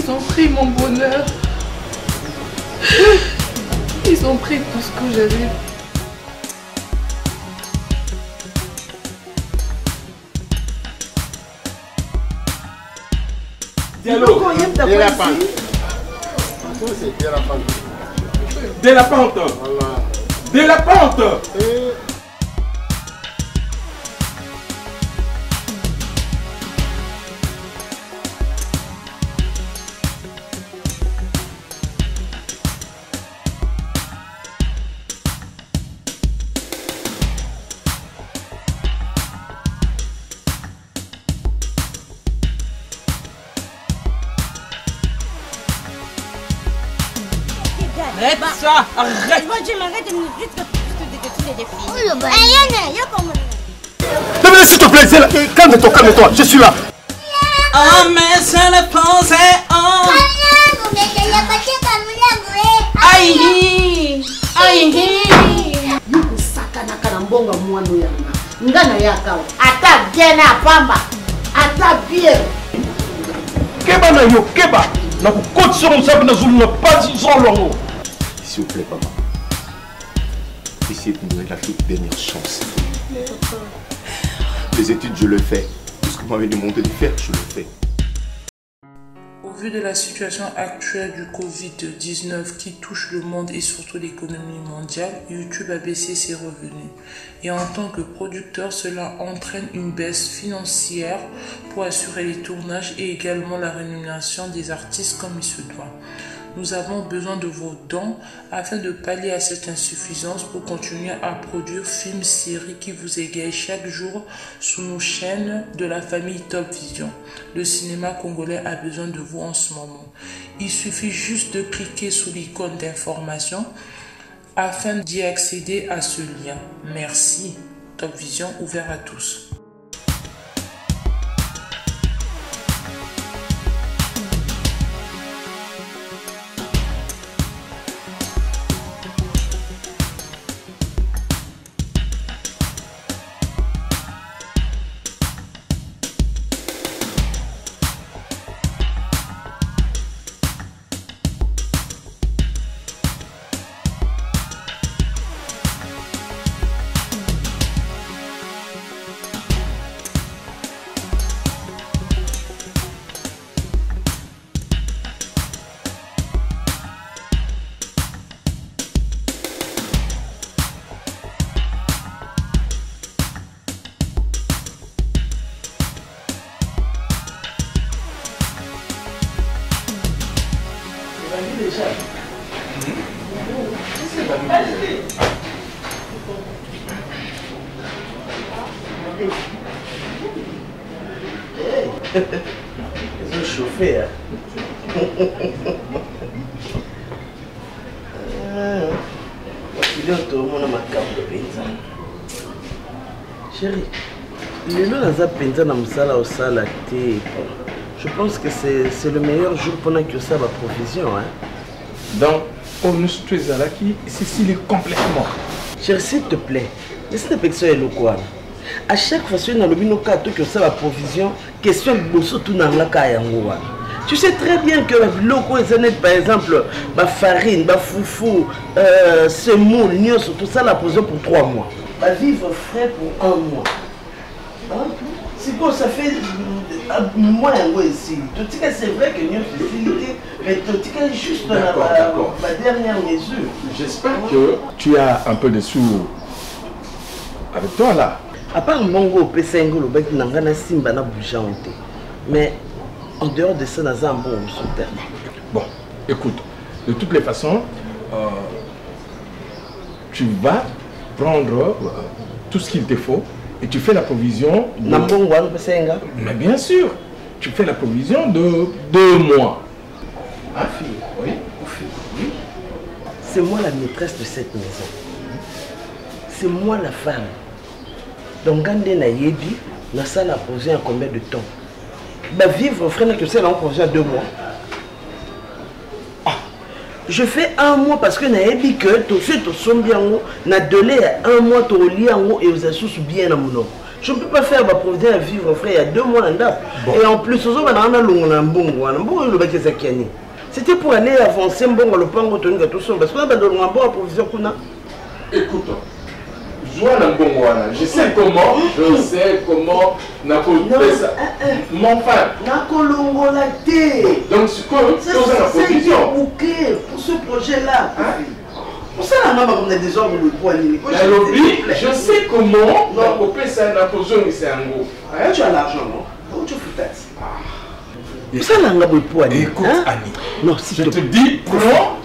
Ils ont pris mon bonheur. Ils ont pris tout ce que j'avais. Diallo, de la pente. De la pente. De la pente. Arrête ça, arrête. Moi je m'arrête de me dire que tu es des filles. Donnez s'il te plaît, calme-toi, je suis là. Oh mais ça la pensée, oh. Aïe, aïe. Yuko sakana kana mbonga mwano yanga. Ngana yakao. Ata bien à pamba. Ata bien. Keba na yo, keba. Na ku condition comme ça, na zulu na pas disons longo. S'il vous plaît, papa. Essayez de me donner la toute dernière chance. Les études, je le fais. Tout ce que vous m'avez demandé de faire, je le fais. Au vu de la situation actuelle du Covid-19 qui touche le monde et surtout l'économie mondiale, YouTube a baissé ses revenus. Et en tant que producteur, cela entraîne une baisse financière pour assurer les tournages et également la rémunération des artistes comme il se doit. Nous avons besoin de vos dons afin de pallier à cette insuffisance pour continuer à produire films, séries qui vous égayent chaque jour sur nos chaînes de la famille Top Vision. Le cinéma congolais a besoin de vous en ce moment. Il suffit juste de cliquer sur l'icône d'information afin d'y accéder à ce lien. Merci. Top Vision ouvert à tous. Ils ont chauffé, hein. Il est autour de ma carte de pizza. Chérie, les gens qui ont pizza dans la salle, je pense que c'est le meilleur jour pendant que ça va provision. Hein. Donc, on nous souhaite à qui c'est complètement. Chérie, s'il te plaît, laisse-moi personne le quoi. À chaque fois que nous avons que ça va provision, question de bosso tout dans la caille. Tu sais très bien que locaux par exemple, la farine, la foufou, semoule, tout ça la provision pour 3 mois. Va vivre frais pour 1 mois. Hein? C'est quoi ça fait moins ici. C'est vrai que nous facilité, mais juste la dernière mesure. J'espère que tu as un peu de sous avec toi là. À part Mongo, Pessengo, le bec n'a simba n'a bougé. Mais en dehors de ça, n'a un bon sur terre. Bon, écoute, de toutes les façons, tu vas prendre tout ce qu'il te faut et tu fais la provision. Mais bien sûr, tu fais la provision de 2 mois. Ah, fille, oui. Oui. C'est moi la maîtresse de cette maison. C'est moi la femme. Donc, quand on a dit, la salle a posé en combien de temps? Bah, vivre, frère, que c'est là, on posé à 2 mois. Ah, je fais 1 mois parce que on a dit que tout ce qui est bien, on a donné 1 mois, tu lis en haut et vous avez bien à mon nom. Je ne peux pas faire ma provision à vivre, frère, il y a 2 mois. Bon. Et en plus, c'était pour aller avancer bon le pan parce qu'on a besoin de provision. Écoute, je sais comment mon frère. Donc c'est quoi pour ce projet-là. Pour ça, la maman, on a des ordres de poids. Je sais comment la copie, ça n'a pas besoin de ça. Tu as l'argent, non? Où tu fous taxe? Pour ça, la maman, poids. Écoute, Annie. Non, si je te dis, prends.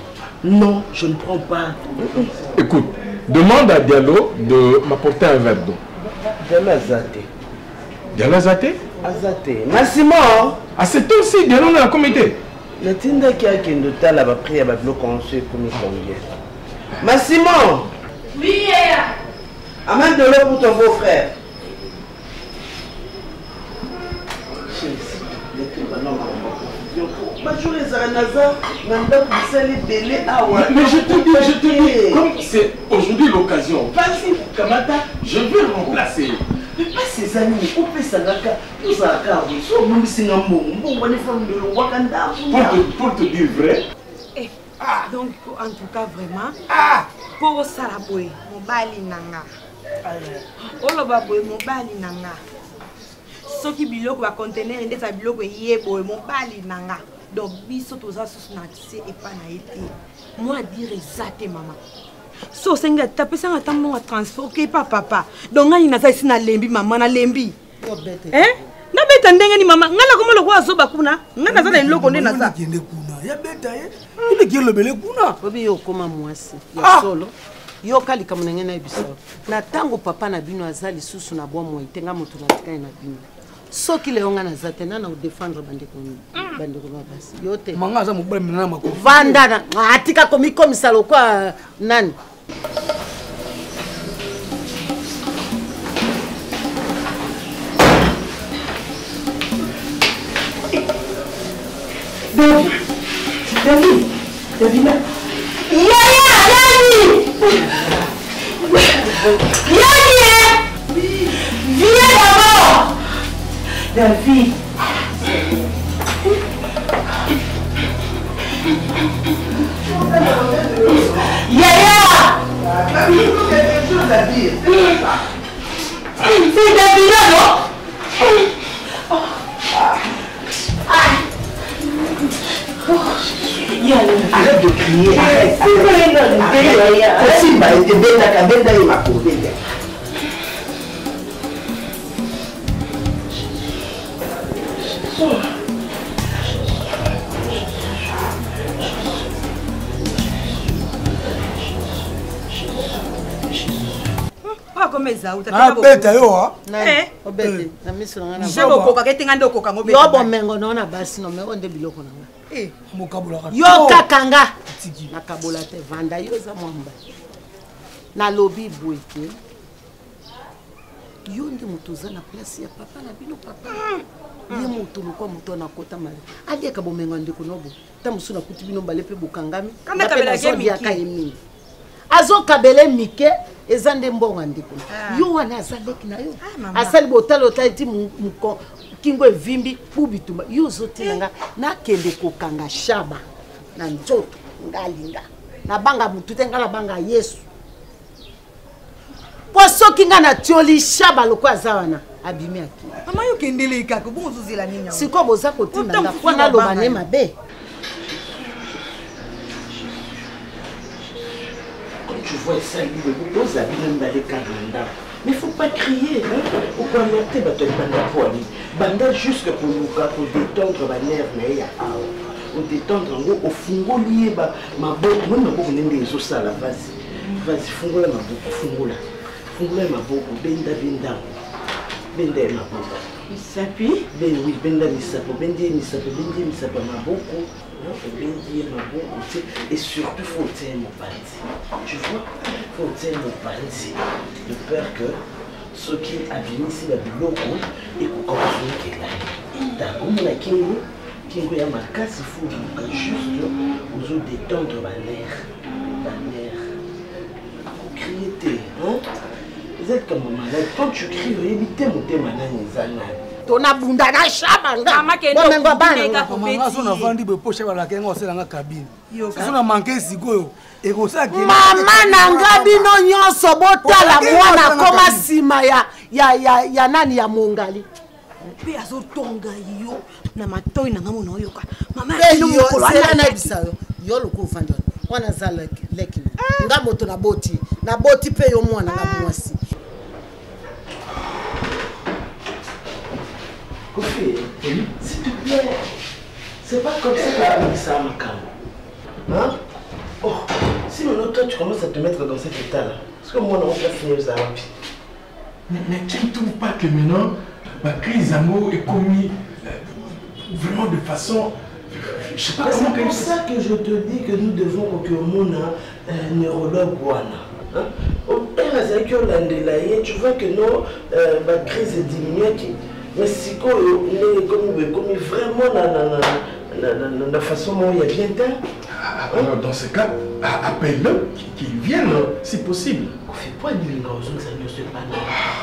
Non, je ne prends pas. Écoute, demande à Diallo de m'apporter un verre d'eau. Diallo Azate. Diallo Azate? Azate. Massimo. Ah, c'est toi aussi, Diallo dans la comité. La tinda qui a une table à prier à la bloc en ce comité. Massimo. Oui, amène de l'eau pour ton beau-frère. Mais je te dis, comme c'est aujourd'hui l'occasion, vas-y, Kamata, je vais remplacer. Mais pas ces amis, on fait ça, tout ça, pour te dire vrai. Donc, en tout cas, vraiment, pour ça, mon bali nanga. Oloba boy, mon bali nanga. Ce qui biloko va contenir des biloko yebo, mon bali nanga. Donc, biso tous ça sous accès et pas naïté. Moi, dire exactement, maman. So, c'est un tapé ça un temps à transport qui pas papa. Donc, il n'a pas ici na lembi, maman na lembi. Hein? Na beta ndenge ni mama. Ngala comment le roi zoba kuna? Ngana za le loko ndena za. Ya beta ye. Il est le belé kuna. Obi yo koma mwasi. Ya solo. Yo kali kamunenge na biso. Na tango papa na bino azali susu na bwa mo itenga mutu na tika na bino. Soki le onga na zatena na défendre bandeko babasi. Yote. Manga za mobile mina mako. Vandana. Atika komi komisalo kwa nani? David. Viens d'abord. David. Yaya. C'est David là, non? Arrête de crier. Arrête. Ah, beta yo ah. Obete. Na miso ngana. Jebo koka ketenga ndoko kango beta. Yo bomengo na basi no me onde biloko nanga. Mokabula ka. Yo kakanga. Na kabola te vanda yo za mwamba. Na lobi boete. Yo ndi mutuza na place ya papa na bino papa. Ye mutu lokwa mutu na kota mali. Ade ka bomengo ndeko nobo. Ta musuna kuti bino balepe bokangami. Kana kabela ke Azo kabele mike ezande mbonga ndiko. Yo wana azaleki na yo. Asali botalo taiti muko kingo evimbi pubitumba. Yo zotelanga na kende kokanga shaba na njoto ngalinga. Na banga mutute ngala banga Yesu. Poso kinga na tioli shaba lokwa zawana abimi akili. Mama yo kendele ikako bonzo zela ninya. Siko boza kotinda nga kwa na lobane mabe. Tu vois ça, il me pose la bille dans les calendars. Mais il ne faut pas crier. Au point de noter, banda jusque pour nous, pour détendre ma nerf, pour détendre au fungo lié, ma bonne, moi, ma bonne, des os à la base. Vas-y, fungo la ma boucle, fungo la ma boucle, benda, benda, ma boucle. Misapi, ben oui, benda, misapo, benda, misapo, ma boucle. Et surtout, il faut tenir mon bandit. Tu vois, il faut tenir mon bandit. De peur que ceux qui abîment ici la biloko et qu'on continue qu'il aille. D'accord, mon akingo, kingo ya ma casse, il faut juste aux autres détendre ma nerf. Crier, hein? Vous êtes comme malade. Toi, tu cries, évitez mon thème, ton abunda na shaba nga. Maman qui est dans maman on a vendu des poches à la cabine. On a manqué Sigo. Mama nanga bino nyonso botala mwana koma sima ya nani ya mongali. Pe azotonga yo na matoi na ngamo na yoka. Mama yo sela na bisayo. Yo loko fandi. Wana za leki. Nga moto na boti pe yo mwana nga mwasi. S'il te plaît, c'est pas comme ça que tu dis ça, ma cam. Hein? Oh, si maintenant toi tu commences à te mettre dans cet état-là, est-ce que moi on va finir ça rapide? Mais tu ne trouves pas que maintenant, ma crise d'amour est commise vraiment de façon... Je sais pas comment... C'est pour ça que je te dis que nous devons procurer un neurologue Wana. Tu vois que non, ma crise est diminuée. Mais si comme vraiment la façon dont il y a bien temps. Alors dans ce cas, appelle-le, qu'il vienne si possible. On fait pas de ça ne se passe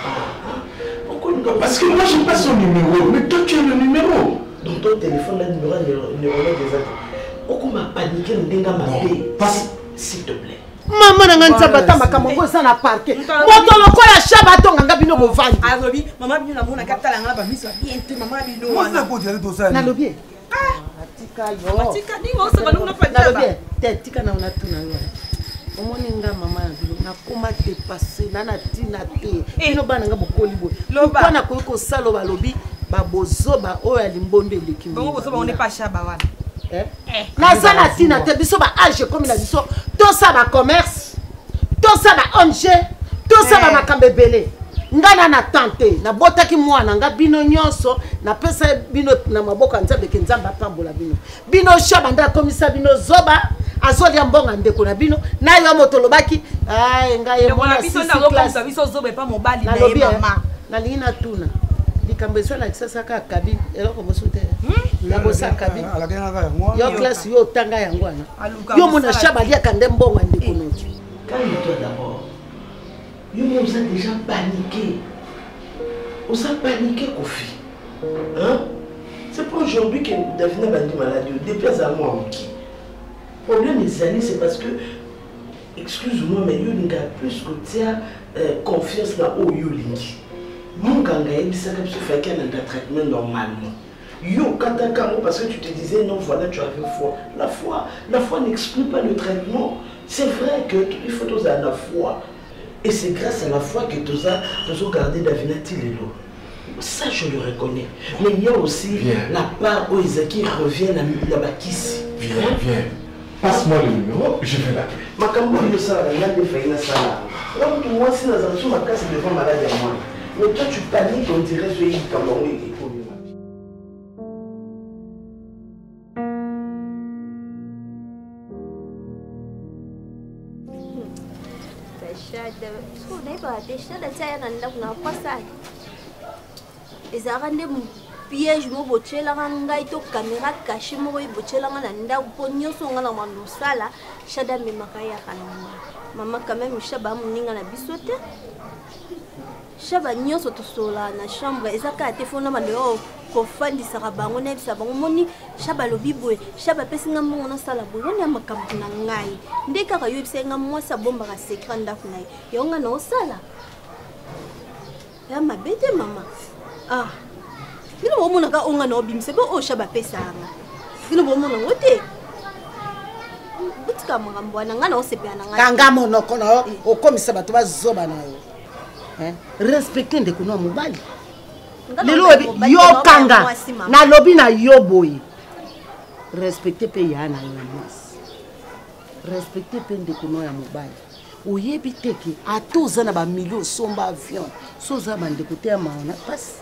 pas. Parce que moi je n'ai pas son numéro, mais toi tu as le numéro. Dans ton téléphone, le numéro des autres. Pourquoi m'a paniqué, s'il te plaît. Maman nanga ntsabata makambo za na parquet. Moto lokola shabato nganga bino bovandi. Azobi, maman bino na mona katala ngala ba miso bien te maman bino. Moi c'est pour dire tout ça. Na lobi. Atika yo. Atika ni mo se ba na pa na lobi. Te tika na una tuna yo. Omoni nga mama ya bino na koma dépasser na tina te. Bino bana nga bokoli boy. Loba na ko ko salo ba lobi ba bozoba oyo ya limbombe leki. Bongo bozoba on est pas chaba wana. Na sana tina te biso ba age comme la biso to ça ba commerce to ça ba ONG to ça ba makambe belé ngana na tante na botaki mwana nga bino nyonso na pesa bino na maboko nzambe ke nzamba pambola bino shaba nda komisa bino zoba azoli mbonga ndeko na bino na yo moto lobaki ay nga ye mwana biso ndalo komisa biso zoba pa mobali na ye mama na lina tuna likambeso na kisasa ka kabine eloko bosute na bosa kabine yo classe yo tanga yango wana yo mona shaba lia kande mbonga ndeko noki. Calme-toi d'abord. Yo on a déjà paniqué. On a paniqué Kofi. Hein? C'est pas aujourd'hui que Davina va être malade. Déplace à moi en qui? Le problème des années, c'est parce que, excuse-moi, mais yo n'ga plus que tu as confiance dans Oyolingi. Mon ganga est dit ça comme si fait qu'un traitement normalement. Yo katakamo parce que tu te disais non voilà tu avais foi. La foi n'exclut pas le traitement. C'est vrai que il faut tous à la foi. Et c'est grâce à la foi que tous ont gardé Davina Tilelo. Ça je le reconnais. Mais il y a aussi la part où Isaki revient à Bakissi. Viens. Passe-moi le numéro, je vais l'appeler. Makambo yo ça la défaillé na ça. Donc moi si nous avons ma casse devant malade à moi. Mais toi tu paniques on dirait que je comme on est. So dai ba dai shada tsaya nan da na kwasa ezara nde piège mo botela ngai to caméra caché mo botela na nda ponyo so ngana mando sala shada me makaya kana mama quand même shaba muninga na bisote shaba nyoso to sola na chambre ezaka telefone mando ko fandi saka bango na bisa bango moni shaba lobibwe shaba pesinga mo na sala bo yona makambo na ngai ndeka ka yobisenga mo sa bomba ka secret ndafu na yonga no sala ya mabete mama bino bomona ka onga no bimse bo o shaba pesanga bino bomona ngote butika makambo na ngana osepya na ngai kanga monoko na okomisa bato bazoba na yo respecter ndeko no mobali lelo yo kanga na lobi na yo boy respecter pe ya na yo mwasi respecter pe ndeko no ya mobali oyebi teke atoza na ba million somba avion soza ba ndeko te ya maona passe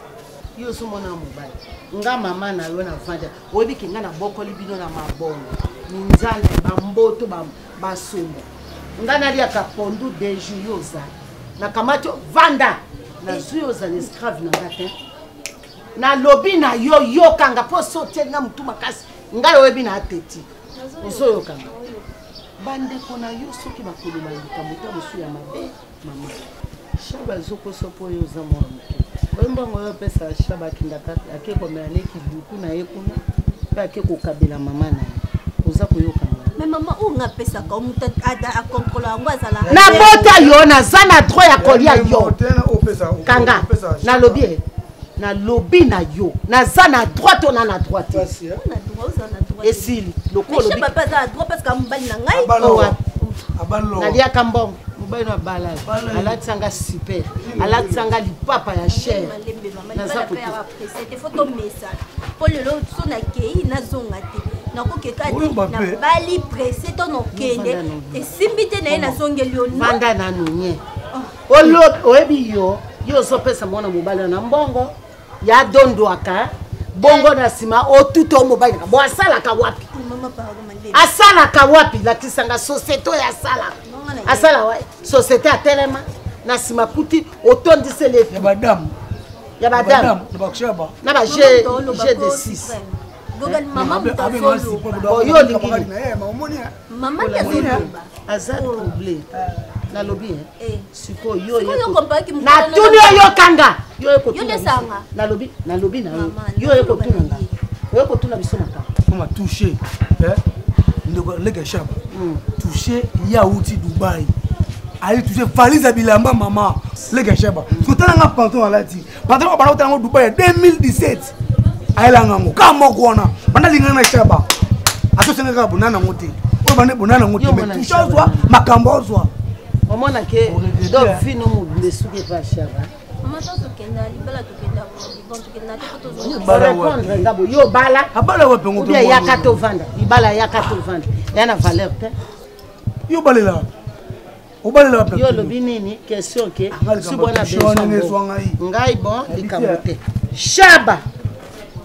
yo so mona mobali nga mama na yo na vanda oyebi ke nga na bokoli bino na mabongo minzala ba mboto ba somo nga na lia ka pondu de juyoza na kamato vanda na zuyoza les esclave na ngate na lobi na yo kanga po sote nga mtu makasi nga yo ebi na ateti ozo yo kanga bande kona yo soki bakoloba likambo ta musu ya mabe mama Shaba zoko sopo yo zamwa. Wembongo yo pesa shaba kindaka akeko meaneki duku na yekuna. Ba akeko kabila mama na. Oza koyoka. Mais maman où nga pesa ka muta a contrôler ngwaza la. Na bota yo na zana droit ya kolia yo. Kanga na lobby. Na lobby na yo. Na zana droite on na droite. Na droite on na droite. Et si le ko lobby. Mais pas à droite parce que mbali na ngai. Abalo. Na lia kambong. Mobile na bala. Alatsanga super. Alatsanga lipapa ya cher. Na za ko c'était photo message. Pour le lot son akei na zonga te. Na ko keka na bali pressé ton okende. Et simbite na na zongeli ono. Manda na nunye. Olo oebi yo. Yo so pesa mwana mobile na mbongo. Ya dondo aka. Bongo na sima o tuto mobile. Bo asala ka wapi? Mama pardon mande. Asala ka wapi la kisanga société ya sala. Asala wa société a telema na sima kuti otondise le ya madame na bakshaba na ba G6 gogal maman yo lingi maman ya zolo azat troublé na lobby siko yo na tuni yo kanga yo eko yo desanga na lobby na yo eko tunanga yo eko tuna biso mata mama touché ndeko lega shaba touché Yaouti Dubaï ali touché valise bilamba maman lega shaba tutana pantalon alati pantalon ba utana Dubaï 2017 ayela ngo kama kuona bana lingana shaba asosenga ka bonana ngote o bane bonana ngote mais touché zwa makambo zwa omona ke do fino mu lesuke pa shaba maman to kenda libala to kenda bon to kenda to to ba répondre ngabo yo bala abala wa pengo to ya kato vanda ibala ya kato vanda yana valeur te yo balela obalela pe yo lobi nini question ke subona besoin ngai bon likamote shaba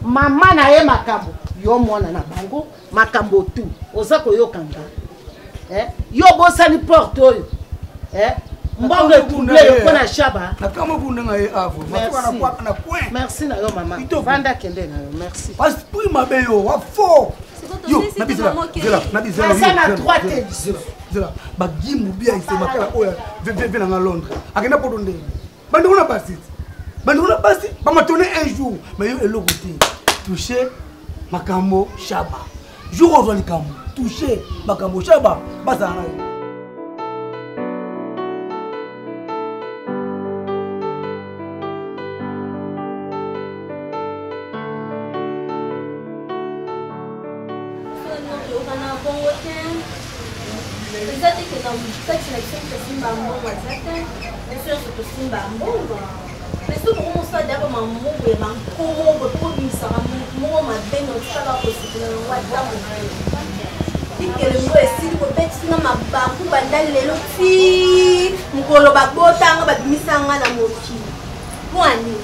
mama na ye makambo yo mwana na bango makambo tu oza koyokanga yo bosani porte oyo mbongo ekundle yo pona shaba na kama bunda ngai avo na point merci na yo mama vanda kende na yo merci parce que ma beyo wa fo yo na bizela na droite zela bagimu bia ise makala oya ve na Londres akenda poto ndenge bandi kuna basi ba matone un jour mais yo eloko te toucher makambo shaba jour ozwa likambo toucher makambo shaba bazana mais tout le monde sait d'abord mon mot et mon comment pour lui ça moi ma belle notre ça va possible on va dire que le mot est si le bête na mabaku bandali lelo ti mukolo babotanga babimisanga na moki kwani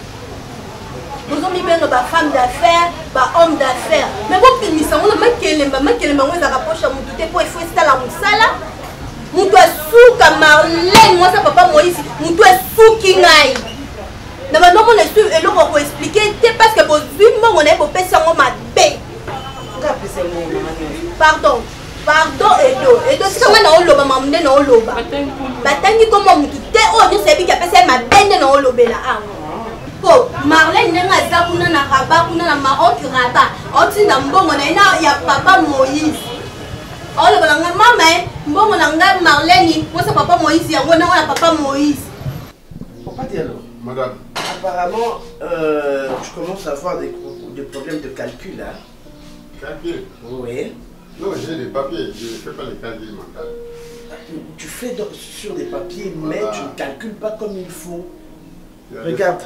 vous avez bien ba femme d'affaires ba homme d'affaires mais vous pinisa on makelemba ngo za kaposha mutu te po il faut stala musala mutu asuka Marlène moi ça papa Moïse mutu asuki ngai na ba nomo na su eloko ko expliquer te parce que bozimo on est popesa ngo mabe pardon edo sika na oloba mamne na oloba batangi komo mutu te o ni sebi ka pesa mabende na olobela awo po Marlène nenga za kuna na Rabat kuna na Maroc Rabat otinda mbongo na ina ya papa Moïse oloba nga mama mbongo na nga Marlène moi ça papa Moïse yango na papa Moïse papa Diallo madame apparemment tu commences à avoir des problèmes de calcul hein calcul oui non j'ai des papiers je ne fais pas les calculs mentaux tu fais sur des papiers mais tu ne calcules pas comme il faut regarde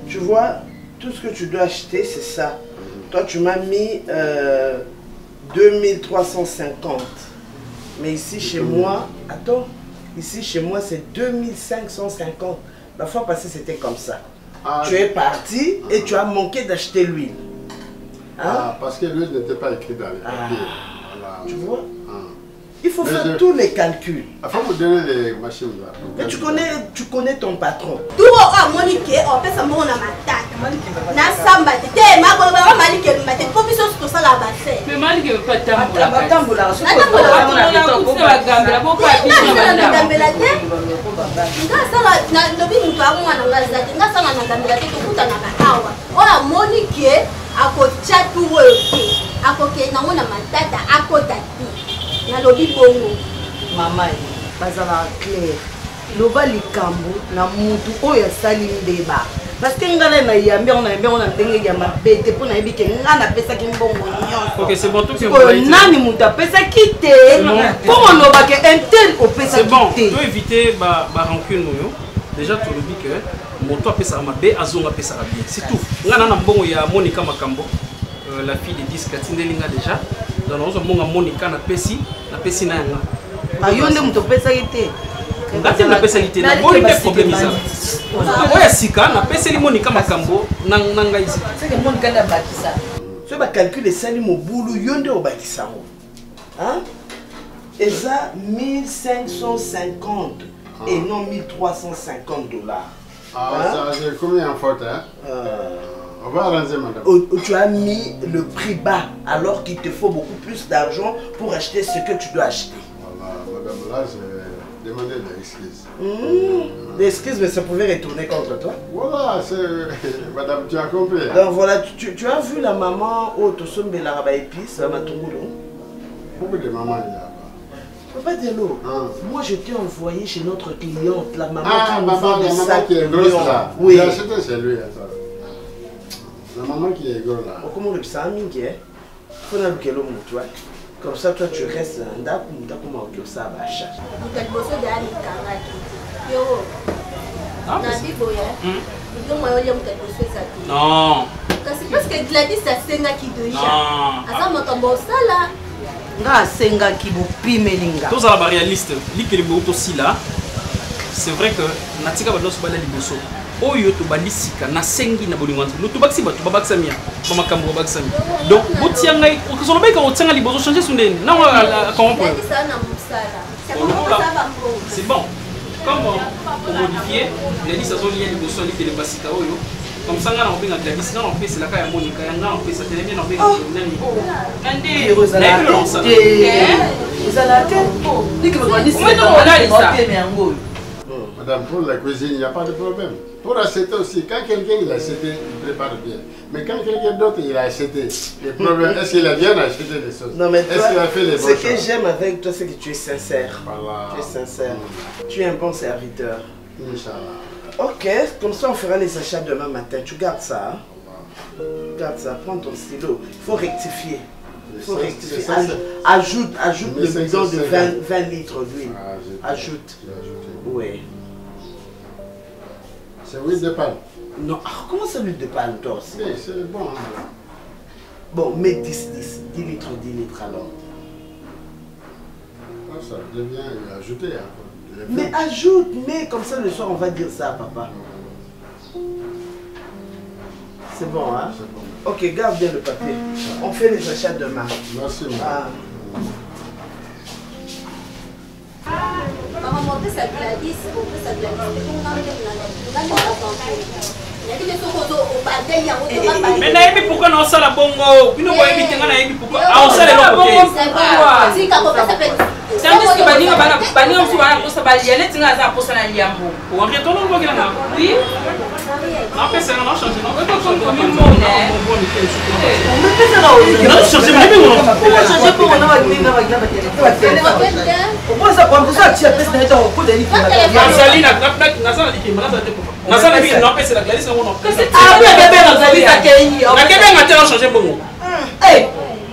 tu vois tout ce que tu dois acheter c'est ça toi tu m'as mis 2350 mais ici chez moi attends ici chez moi c'est 2550 la fois passée c'était comme ça tu es parti et tu as manqué d'acheter l'huile parce que l'huile n'était pas écrite dans les papiers voilà. Tu vois il faut faire tous les calculs. Il faut vous donner les machines là. Mais tu connais ton patron. Tout Monique, on fait ça mon amatata. Na samba te ma ko ba malike ma te profession sur ça kaka bafe. Mais mal que pas tambola. Tambola. Mama, bazala clair. Loba likambo na mutu oyo asali ndeba. Parce que ngala na yambe on a ndenge ya mabete pour na yebike ngana pesa ki mbongo nyonso. OK, c'est bon tout que vous nani mutu pesa kite. Pour on loba ke intel o pesa kite. C'est bon. Tu dois éviter ba rancune moyo. Déjà tu le dis que moto pesa mabe azonga pesa bien. C'est tout. Ngana na mbongo ya Monica Makambo. La fille de 10 Katindelinga déjà. Dans nous avons Monica na pesi na yanga. Ayonde mutu pesa kite. Ngati na pesa kite na boli te problème ça. Oya sika na pesa li Monica Makambo nanga ici. C'est que Monica na bakisa. Tu vas calculer ça li mobulu yonde o bakisa. Hein? Et ça 1550 et non 1350 dollars. Ça j'ai combien en faute hein? On va arranger madame. Tu as mis le prix bas alors qu'il te faut beaucoup plus d'argent pour acheter ce que tu dois acheter. Voilà, madame, là j'ai demandé des excuses. Des excuses, mais ça pouvait retourner contre toi. Voilà, madame, tu as compris. Donc voilà, tu as vu la maman au Tosombe la rabat épice, à Matungulo? Beaucoup de mamans il y a. Papa Diallo, moi je t'ai envoyé chez notre cliente, la maman qui nous vend des sacs qui est grosse là. Oui. J'ai acheté chez lui. La maman qui est grosse là. Comment le psa mingi hein? Faut na lukelo mutu hein. Comme ça toi tu restes ndaku ma okyo sa bacha. Mutaliboso de ali kangaki. Yo. Na biboya. Yo moyo le mutaliboso ezaki. Non. Kasi parce que Gladys a senga ki déjà. Asa makambo sala. Nga senga ki bo pimelinga. Tous à la réaliste, likeli bo aussi là. C'est vrai que natika ba doso bala liboso. Oyo to balisika na sengi na bolingo ntu to bakisi bato babakisa mia ba makambo babakisa mia donc botianga ko solo beka otsanga liboso changer sundeni na comment pour c'est bon comme on modifier les listes sont liées liboso li ke basika oyo comme ça ngana obenga Gladys ngana opesa la kaya Monica ngana opesa tele bien obenga nani nandi na yo ça ezala te dike ba bani madame, pour la cuisine, il n'y a pas de problème. Pour acheter aussi, quand quelqu'un il a acheté, il prépare bien. Mais quand quelqu'un d'autre il a acheté, le problème, est-ce qu'il a bien acheté les choses? Non, mais est-ce qu'il a fait les bonnes choses? Ce que j'aime avec toi, c'est que tu es sincère. Voilà. Tu es sincère. Tu es un bon serviteur. Inch'Allah. Ok, comme ça on fera les achats demain matin. Tu gardes ça. Hein? Garde ça, prends ton stylo. Il faut rectifier. Il faut rectifier. Ajoute le bidon de 20 litres d'huile. Ajoute. Oui. C'est huile de palme. Non, comment c'est l'huile de palme toi aussi? C'est bon. Hein, bon, mets 10 litres alors. Ça devient ajouté. Hein. Mais ajoute, mais comme ça le soir on va dire ça à papa. C'est bon, hein? C'est bon. Ok, garde bien le papier. On fait les achats demain. Merci. Maman, on peut ça Gladys, mais nayebi pourquoi na osala bongo bino boyebi tenga nayebi pourquoi aosala eloko te tandiski baninga mosusu banaposa balia neti nga aza aposa na liambo orientolo obokilanga oui napesanga nachange nakebenga te nachange bongo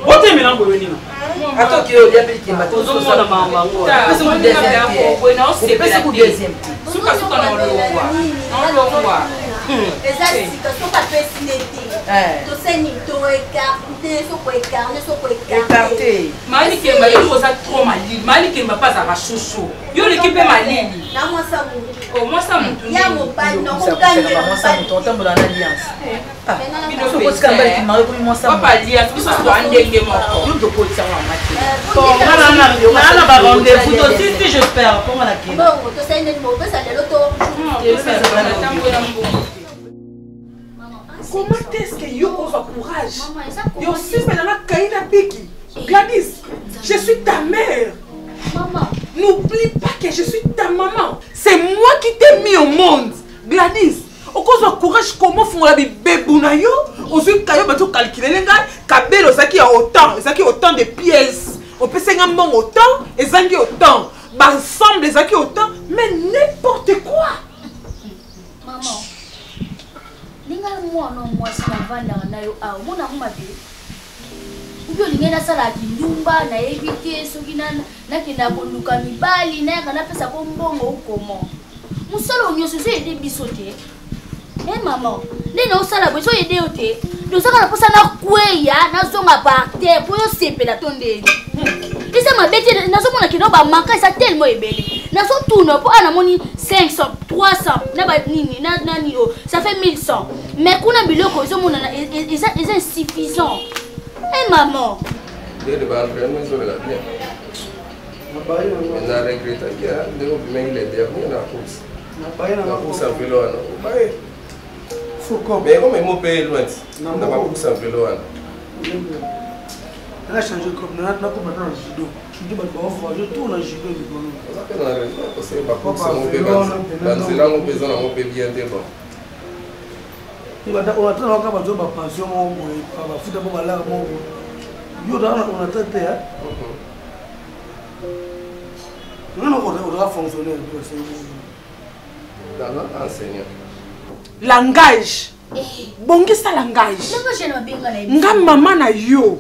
botemela ngo yoninga attends que il y a des qui m'attendent sur ça maman c'est mon deuxième suka suka na olongwa ezasika soki apesile te toseni toekarte malikemba yo oza trop malili malikemba mpe azaka shushu yo leki mpe malili na mwasa mwasa mutu ya mobali otambola na alliance papa alliance biso toa ndenge moko na ba rendez-vous tosisi j'espère comment la kina bongo tosali ndeni mopesa lelo to comment est-ce que yo kozwa courage yo simbe na kai Gladys, je suis ta mère. Maman. N'oublie pas que je suis ta maman. C'est moi qui t'ai mis au monde. Gladys, au cause de courage, comment font la bébé Bounayo? Aujourd'hui, quand on va calculer les gars, Kabelo, ça qui a autant de pièces. On peut s'en bon autant, et ça qui autant. Ensemble, les qui autant, mais n'importe quoi. Maman, moi, non, moi, c'est la vanne dans la ah, mon amour Ubi olingena sala kindumba na evite soki na kenda koluka mibali na kana pesa ko mbongo ukomo musolo nyoso so ede bisote maman nena osala bo so ede ote dosaka na posa na kweya na zonga par terre po yo sepela tondeli isa mabeti na zo mona kino ba manka isa tellement ebele na so tourne po ana moni 500 300 na ba nini na nani o ça fait 1100 mais kuna biloko zo mona is insuffisant. Maman. Je vais rentrer mais je vais la bien. On a regretté qu'il y a des derniers dans la course. La course en vélo. Mais comme il m'a payé loin, on n'a pas course en vélo. On a changé de club, on a maintenant le judo. Je dis je tourne en judo. On a raison, parce que ma course en vélo, dans là on besoin on peut bien te bon. On a train de faire une pension, on va foutre pour aller à mon on a traité. On va fonctionner. Langage. Bongi sa langage. Nga mama na yo.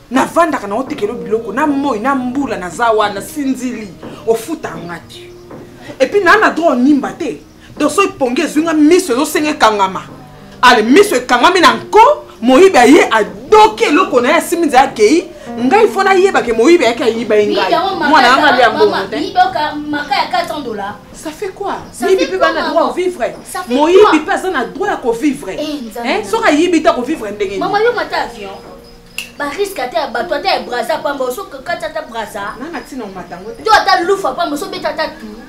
Na vanda kana otekelo biloko na moi na mbula na zawa na sinzili ofuta ngati. Et puis na droit nimba te. Donc so iponge zwinga miso zo senge kangama. Ale miso kangami na nko moyibe ye adoke loko na siminza akei ngai fona yeba ke moyibe yake yiba ngai mwana anga lia mbongo te yiboka maka ya $400. Ça fait quoi? Yibi pe bana droit vivre. Moyibi pe ça na droit ko vivre. Hein? Soka yibi ta ko vivre ndenge. Maman yo mata avion. Ba risque ata ba toi ta braza pamba so kata ta braza. Nana tina matango te. Jo ata lufa pamba so beta ta tout.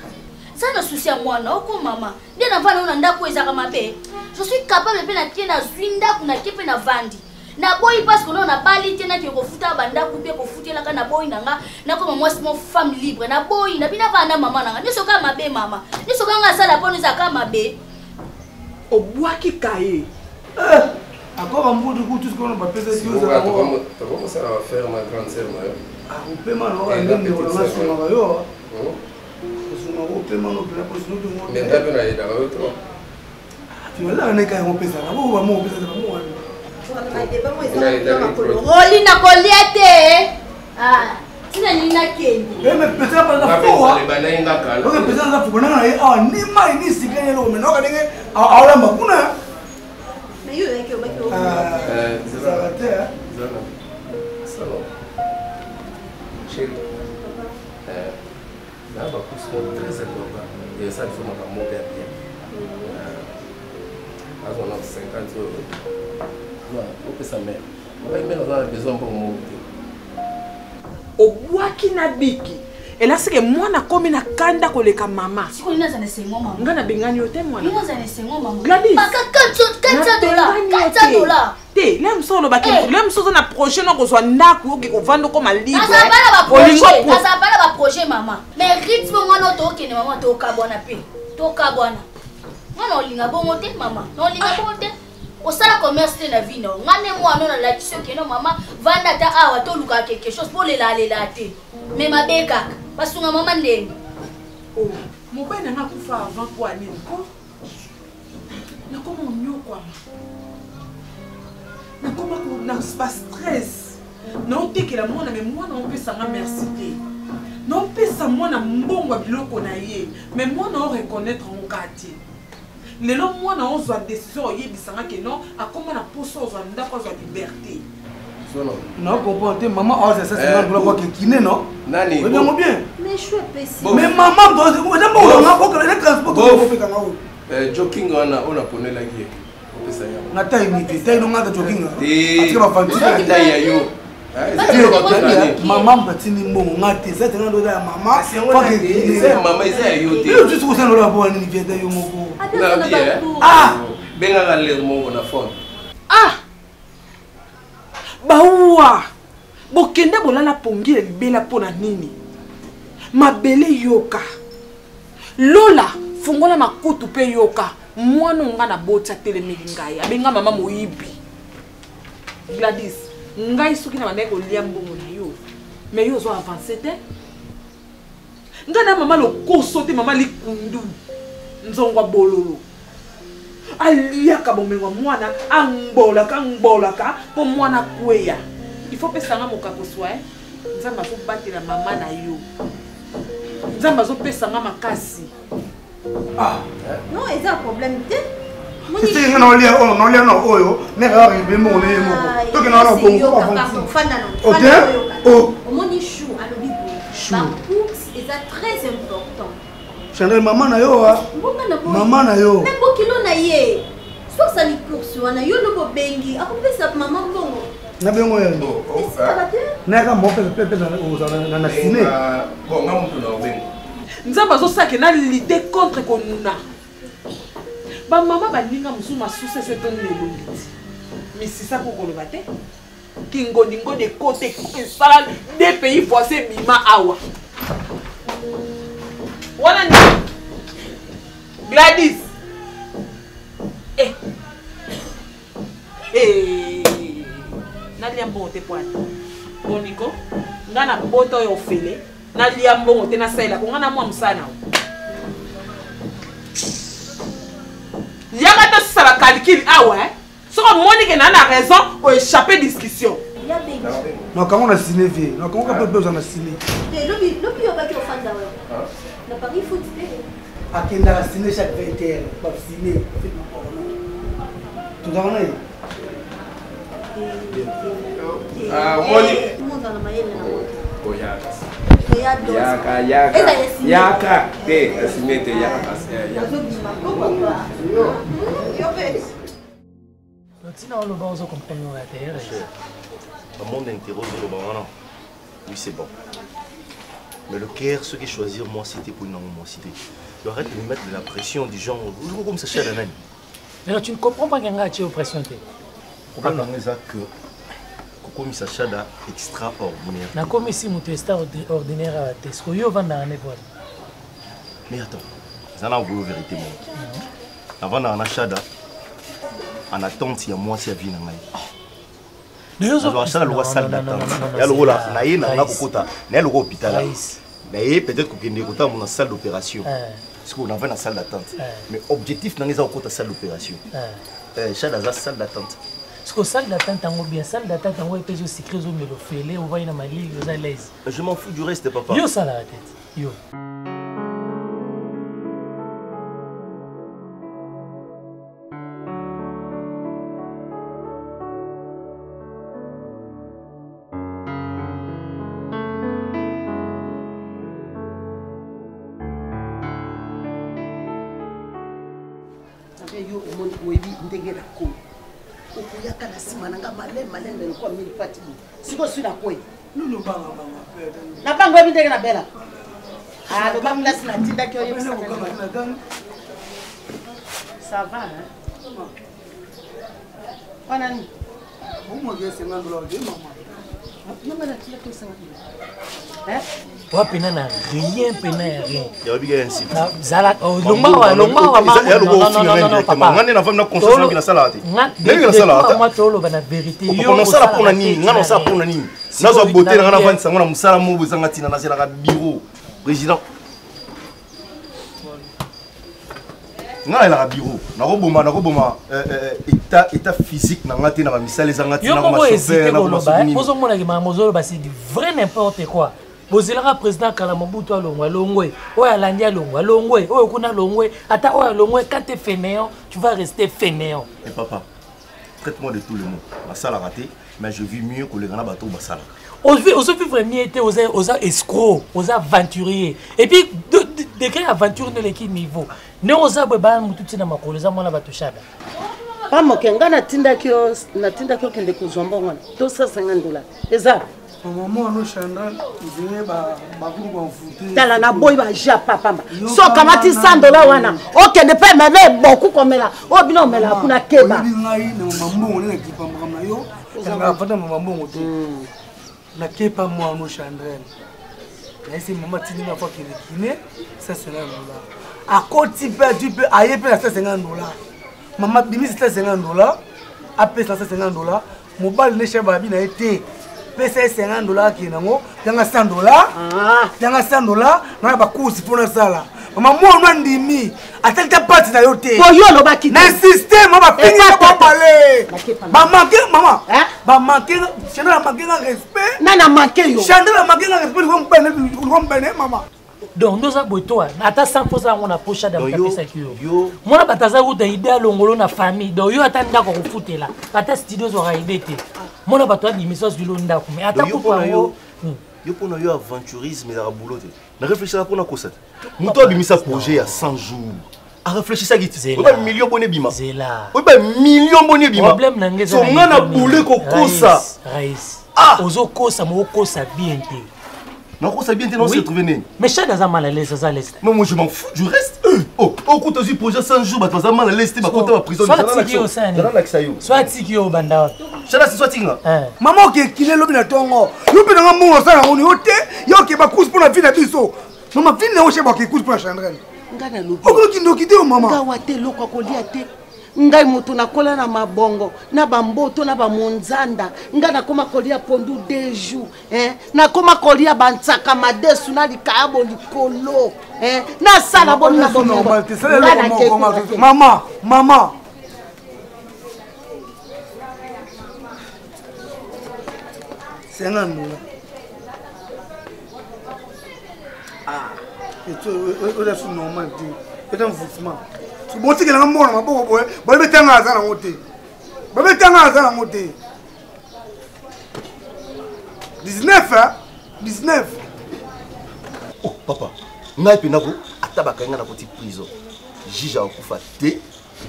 Ça ne soucie à moi non comme maman. Dès na vana on ndako ezaka mabe. Je suis capable de na tiena zwinda kuna kipe na vandi. Na boy parce que on a bali tiena ki ko futa banda ku be ko futela kana boy nanga na comme moi c'est mon femme libre na boy na bina vana maman nanga. Ni soka mabe mama. Ni soka nga sala poni zaka mabe. Obwaki kaye. Encore un bout de goût tout ce qu'on va peser sur ça. Comment ça va faire ma grande sœur Mario? Ah, on peut mal on a même de la sur Mario. Mais t'as bien allé dans l'autre. Tu vas là, on est quand même au pesa. On va m'en pesa. Roli na koliate. Ah, tina ni na kendi. Mais pesa pas la fois. Ok, pesa la fois. Ah, ni mai ni sigane lo. Mais non, quand est ahora makuna. Mais yo là que au maki. Ça va terre. Ça va. Chérie. Là, ma course est très importante. Et ça, il faut que je bien. Là, on a 50 euros. Non, il faut que ça m'aide. On a besoin pour moi. Au bois qui n'a biki. Et là, c'est que moi, je suis comme kanda koleka mama. Si on a un essayement, maman. On a bengani au thème, moi. On a un essayement, maman. Gladys. $400. Te, là, je sors le bac. Là, je sors un projet, on reçoit un naku, on vend comme un livre. Ça va pas le projet, maman. Mais rythme, moi, non, tu es maman, tu es cabana. Tu es cabana. Moi, non, il y a bon monté, maman. Non, il y a bon monté. Au salaire commerce de la vie, non. Moi, non, la question que non, maman, vendre ta awa, tu as quelque chose pour les laver la tête. Mais ma béca, parce que maman n'est. Oh, mon père n'a pas pu faire avant pour aller. Mais comment on y quoi? Mais comment on n'a pas stress? Non, tu es que la moi, mais moi, non, on peut s'en merci. Non, on peut s'en moi, on bon biloko na ye. Mais moi, non, reconnaître en quartier. Les gens, moi, non, on soit décision, il y a que non, à comment la poste, on soit liberté. Non, comprends, maman, oh, c'est ça, c'est un gros qui n'est, non? Nani? Bien. Mais je suis pessimiste. Mais maman, on a pas le transport. Joking, on a poney la guerre. Na taille ni taille non ngata jogging. Parce que ma famille taille yo. Maman batini mbongo ngate ça tena ndo ya mama. C'est maman isa yo te. Yo juste ko sano la bo ni vieta yo moko. Na bien. Ah, benga ga le mo na phone. Ah! Baoua! bokende bolala pongi libela pona nini mabele yoka lola fungola makutu pe yoka mwana nga na bota telemeli ngai abenga mama moyibi Gladys ngai soki na bandeko lia mbongo na yo mais yo zo avancer te nga na mama lokoso te mama likundu nzongwa bololo aliaka bomengo mwana angbolaka po mwana kweya il faut pesa nga mokako swa nzamba zo batela mama na yo nzamba zo pesa nga makasi non c'est un problème te c'est nga na lia na oyo mais arrivé mon nemo to que na bongo OK omoni chou alobi chou c'est très important Chandel maman na yo maman na yo même bokilo na ye so ça li course wana yo no bengi akopesa maman bongo na bengo ya na ka mo pe na ciné bon nga mutu na bengo nzamba zo sake na lutter contre konuna ba mama baninga musuma suse c'est ton lelongi misisa ko koloba te kingoningo de côté sala des pays voisins bima awa wana ni Gladys nalia mbongo te poani boniko nga na bota oyo ofele nalia mbongo te nasalela ko nga na mwa mosala yaka tosala calcul awa soko monike na na raison o échapper discussion non comment on a signé vie non comment on peut besoin de signer lobi yo ba ki ofanda wa na Paris foot akenda la signer chaque 20 heures pas signer tout dans là Yaka te asimete yaka le monde interroge le bon. Oui, c'est bon. Mais le Caire, ce qui choisir moi, c'était pour une cité. Il arrête de me mettre de la pression du genre, comme ça, cher la. Mais tu ne comprends pas qu'il y a une pression. Le problème, c'est que comme ça, chada extraordinaire. Na comme ici, mon extraordinaire à Tesco, yo va dans mais attends, ça n'a pas la vérité. Avant d'en chada, en attente, il y a moi, c'est à vie. Alors, ça, la salle d'attente. Il y a le rôle là, il y a le hôpital. Peut-être qu'il y a une salle d'opération. Parce qu'on avait une salle d'attente. Mais l'objectif, c'est une salle d'opération. Chada, c'est une salle d'attente. Parce que salle d'attente, bien salle d'attente, on va être secret, on va le faire, on va y aller, on va l'aise. Je m'en fous du reste, papa. Yo, ça la tête. Yo. Okuyaka na sima nanga malé ndelikuwa mili pati. Siko sina kwe. Nuno banga. Na bango ebi ndenge na bela. Ah, le bango là sina tinda kyo yo. Ça va hein? Pana ni. Omo gese ngandolo de mama. Mama na tila to sanga. Wa pena na rien pena ya rien. Ya biga ainsi. Zala longba wa ma. Non papa. Ngane na femme na conscience qui na sala ate. Ndenge na sala ate. Moi tolo bana vérité. Yo na sala pona nini? Ngana sala pona nini? Nazo beauté na ngana vandi sango na musala mo bozanga tina na sala ka bureau président. Ngana la bureau. Na roboma état physique na ngati na ba misale zanga tina na ma chauffeur na ba soni. Pozo mona ki ma mozolo ba c'est du vrai n'importe quoi. Bozela président Kalamabutu Longwe, oya Landia Longwe, oya Kuna Longwe, ata oya Longwe, quand tu es fainéant, tu vas rester fainéant. Et papa, traite-moi de tout le monde. Ma salle a raté, mais je vis mieux que les grands bateaux de salle. On se fait vraiment être aux escrocs, aux aventuriers. Et puis, de quelle aventure de l'équipe niveau? Ne aux abeba mututi na makolo za mwana batushada. Pamo kenga na tinda kyo kende kuzomba ngwana. To $150. Eza. Maman no Chandal, ils ba groupe en foot. Tala na boy ba ja papa. So kamati $100 wana. OK ne pas mais beaucoup comme là. O bino mela kuna keba. Ngai na mambo ngone na kipa mama yo. Nga fata mambo ngoto. n'inquiète pas moi, nous Chandrel. Mais si maman tini ma fois qu'il est kiné, ça c'est $50. À côté tu peux ailleurs payer $150. Maman bimi c'est $150. Après $150. Mobile ne cheba bi na été. Payer $50 qui nango, yanga $100. Yanga $100, na ba course pour na sala. Maman moi on ndimi, atel ta partie na yote. Boyo no ba kiti. Na système ba finir ba parler. Ba manquer maman. Ba manquer, Chandra manquer respect. Nana manquer yo. Chandra manquer respect, on peine maman. Donc nous avons toi, ata 100% on a pocha dans ta pesa yo. Moi bataza ou idée longolo na famille. Donc yo atanda ko futela. Ata studio zo ra idée te. Moi batwa di mission du londa ko mais ata ko pa yo. Yo pour yo aventurisme dans la boulot. Na réfléchir pour na cosette. Muto bimisa projet à 100 jours. A réfléchir ça giti. Oba million bonné bima. C'est là. Oba million bonné bima. Problème nangé so ngana boulé ko kosa. Raïs. Ozo kosa mo kosa bien te. Non, ça bien, non, c'est trouvé né. Mais chaque fois, mal à l'aise, ça laisse. Non, moi je m'en fous du reste. Oh, écoute, tu projet 100 jours, tu vas mal à l'aise, tu vas compter ma prison. Soit tiki au sein. Soit tiki au banda. Chala, c'est soit tinga. Maman qui est l'homme de tongo. Nous peut dans mon sang, on est ôté. Yo qui va couche pour la vie de biso. Maman, fille n'est pas chez moi qui couche pour la chandelle. Ngana lobi. Oko qui nous quitte maman. Ngawate loko kolia te. Ngai moto nakola na mabongo na bamboto na bamonzanda nga nakoma kolia pondu 2 jours nakoma kolia bantsaka madesu na likayabo likolo na sala boni na bongo mama c'est un amour et tu es normal tu es un foutement. Bon, c'est que la mort m'a beaucoup boy. Bon, mais t'es un hasard en côté. Bon, mais t'es un hasard en côté. 19 hein? 19. Oh, papa. Ngai penako atabaka nga na petite prison. Jija okufa te.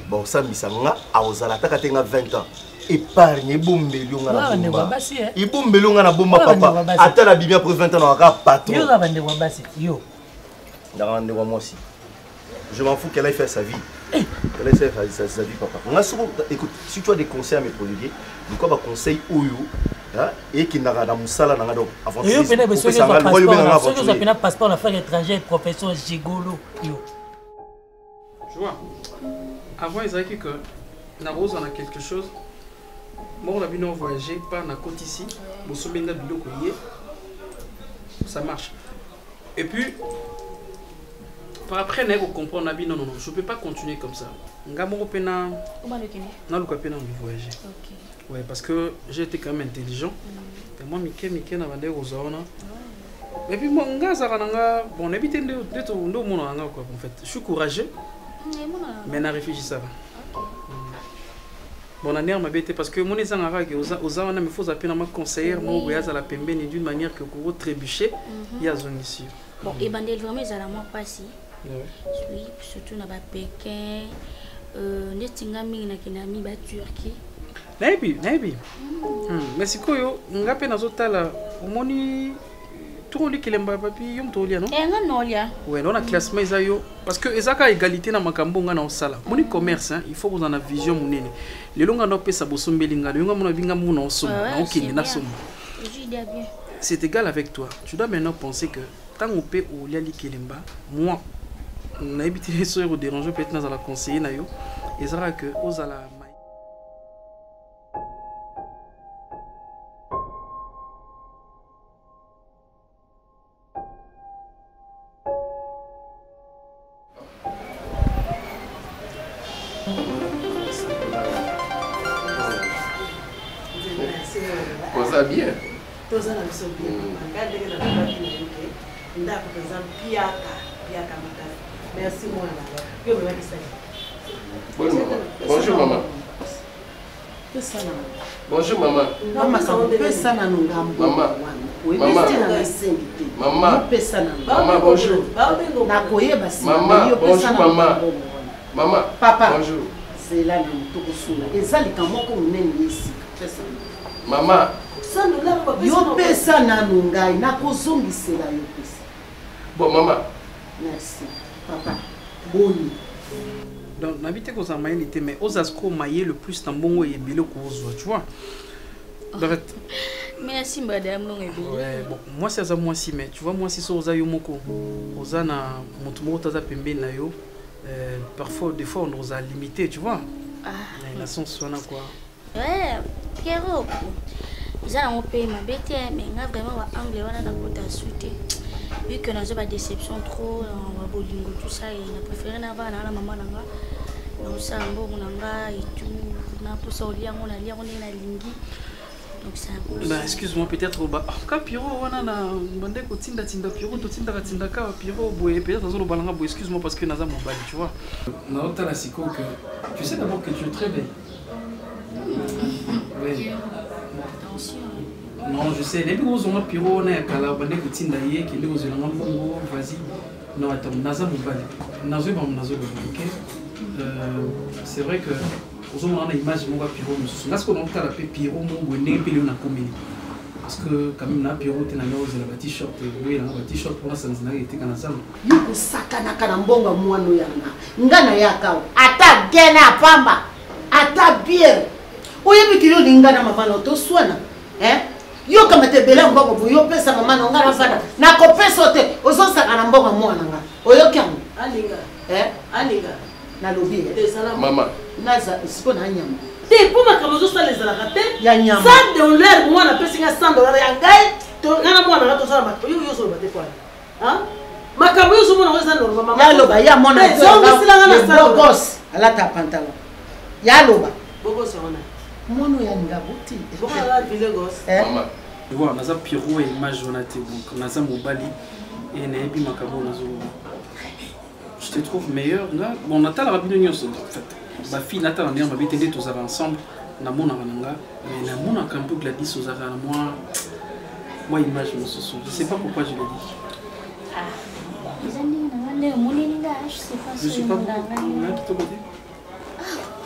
Bon, ça misanga aozala takatenga 20 ans. Épargne bombelio nga na bomba. Et bombelio nga na bomba papa. Ata la bibi après 20 ans on va patron. Yo bande wa basi. Yo. Ndanga ndwa moi aussi. Je m'en fous qu'elle ait fait sa vie. Qu'elle ait fait sa vie, papa. Écoute, si tu as des conseils à me prodiguer, du coup, je conseille Oyo et qui n'a pas de moussala dans la avant. Et vous avez passeport en affaires étrangères, professeur Gigolo. Tu vois, avant, ils avaient dit que Narose en a quelque chose. Moi, on a vu voyager par la côte ici. Ça marche. Et puis, par après, on comprend, non, je ne peux pas continuer comme ça. Je ne peux pas voyager. Ouais, parce que j'ai été quand même intelligent. Et moi, Mickey, n'a pas aux zones. Et puis, moi, bon, on habite en fait. Je suis courageux, mais je réfléchis ça. Bon, on m'a bêté parce que mon ezangara aux zones, il faut appeler ma conseillère, moi, voyage à la pembeni d'une manière que pour trébucher, il y a zone ici. Bon, et bandel vraiment, ils allaient moi passer. Oui, surtout dans Pékin, Nestingami, Nakinami, ba Turquie. Naibi. Mais c'est quoi yo? Ngape na zotala, omoni tout le kilemba papi yom tolia non? Non lia. Ouais, non la classement izayo parce que ezaka égalité na makambo nga na osala. Moni commerce il faut vous en avoir vision munene. Le longa no pesa bosombelinga, le longa mona binga muna osomo, na okindi na somo. C'est égal avec toi. Tu dois maintenant penser que tant on peut au lia kilemba, moi on a évité les soeurs au déranger peut-être dans la conseiller na yo. Ezara que ozala ça bien. Merci moi. Bonjour maman. Bonjour maman. Maman. Maman bonjour. Maman. Maman. Papa. Bonjour. C'est là le Maman. Yo pesa na nungai na kozongisela yo pesa. Bon maman. Merci. Papa. Boni. Donc n'habitez qu'aux amayelités mais aux asco maillé le plus tambongo et bilo kozwa, tu vois. Donc Merci madame non ouais bon moi c'est ça moi si mais tu vois moi si ça oza yo moko oza na moto moko taza pembeni na yo parfois des fois on nous a limité tu vois la sens sona quoi ouais Pierrot ça on paye ma bête mais nga vraiment wa anglais wana na kota suite vu que nous avons pas déception trop on va bolingo tout ça et on a préféré na va na maman nanga na sambo nanga et tout na posa olia on a lia on est na lingi. Donc ça. Bah excuse-moi peut-être bah ka Piro wana na bande ko tinda Piro to tinda ka Piro boye peut-être zo lo balanga boye excuse-moi parce que naza mobali tu vois. Na ota la siko que tu sais d'abord que tu es très belle. Oui. Non, je sais les plus gros on Piro na kala bande ko tinda ye ki les zo langa bongo vas-y. Non attends naza mobali. Nazo ba nazo OK. C'est vrai que on a une image de Piro. Parce qu'on a appelé Piro, parce que quand même, Piro, tu as un t-shirt, oui, un t-shirt pour la Sanzana et tu as un salle. You go sakana kanambonga mwano yana. Ngana yakao. Ata gena pamba. Ata bière. Oyebi kilo lingana mama to swana. Yo kama te bela mbongo yo pesa mama no ngana fana. Na ko pesa te ozo sakana mbonga mwana nga. Oyo kyamu. Alinga. Alinga. Na lobi. Maman. Naza siko na nyama. Te pour ma kamozo ça les ala kate. Ya nyama. $100 moi na pesa $100 ya ngai. To ngana mwana na to sala ba. Yo so ba te kwa. Hein? Makambo yo so mona weza normal mama. Ya loba ya mona. Zongi silanga na sala. Bogos ala ta pantalon. Ya loba. Bogos ona. Mono ya ngabuti. Voilà Villegos. Maman. Tu vois, naza Piro et image on a été donc naza mobali et na ebi makambo nazo. Je te trouve meilleur. Bon, Nathan a bien en fait. Ma fille Nathan on est ma bête tous ensemble. Na mona nanga, mais na mona un peu Gladys aux ara moi image me sous. Je sais pas pourquoi je le dis. Ah. Les amis na moni nga, je sais pas si. Je sais pas. Na qui te côté.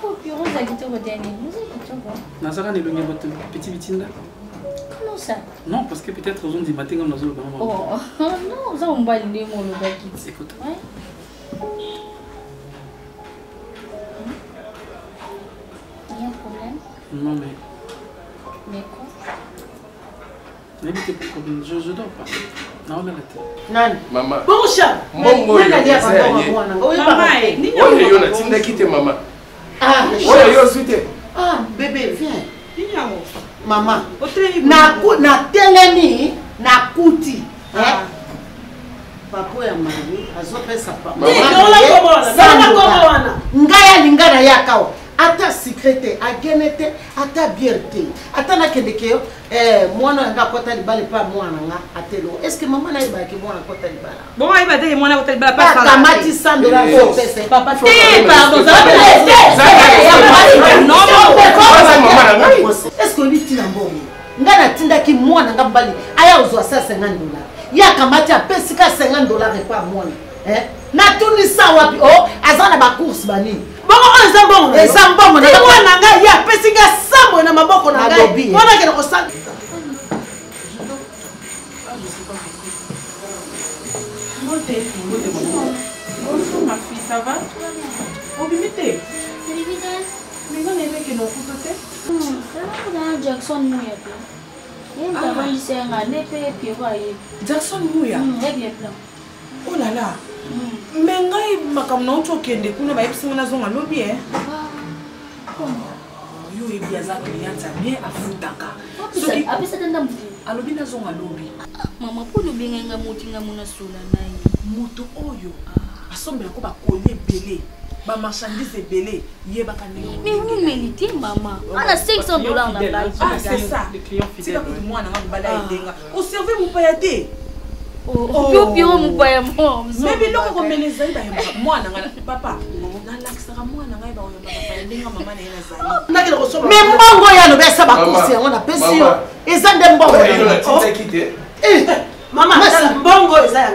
Oh, Piro za qui te côté ni. Nous est tout quoi. Nazara ne longa petit bitinda. Comment ça? Non, parce que peut-être aux du matin comme nazo. Oh, non, ça on va le mo le gaki. Écoute. Ouais. Il y a un problème? Non mais... Mais quoi? Je dors pas. Non, on a la tête. Nani? Maman. Bon chat. Maman, ah, bébé, viens. Maman. Na telemi, na kuti. Papa ya mari, azopesa papa. Ngaya lingana yakao. Ata secrète, agenete, ata bierte. Ata na kendekeo, mwana nga kota libale pa mwana nga atelo. Est-ce que maman na iba ke mwana kota libala? Bon, iba te mwana kota libala pa sala. Kamati $100 au pesa. Papa pardon, est-ce que lui tina mbongo? Ngana tinda ki mwana nga mbali aya uzwa $50. Ya kamati a pesika $50 pa mwana. Na tunisa wapi oh azana ba course bani. Bongo ezambongo. Ezambongo na mwana nga ya pesika sambo na maboko na ngai. Wana ke ko sala. Bonjour ma fille, ça va? Obimité. Mais on est que nous coutote. Ça Jackson Mouya. Jackson Mouya. Oh là là. Mais ngai makamna utokende kuna ba episinga nazonga lobi yo ebiaza klienta bien afutaka. Soki apesa tanda mutu. Alobi nazonga lobi. Mama po lobi nga mutu nga mona sola nayi. Mutu oyo asombela ko ba kolie belé. Ba marchandise belé yebaka ndenge. Mais vous méritez maman. On a $500 dans la banque. Ah c'est ça. Les clients fidèles. C'est moi na ngabala edenga. Au servir mon payate. Oh, Piro mubaya mo. Mais biloko komeleza iba moi na papa. Na laksaka moi na ngai ba oyo papa ndenga mama na yena zali. Na kile kosoba. Mais mbongo ya no besa ba kusi yango na pesi yo. Eza nde mbongo. Maman, mbongo eza ya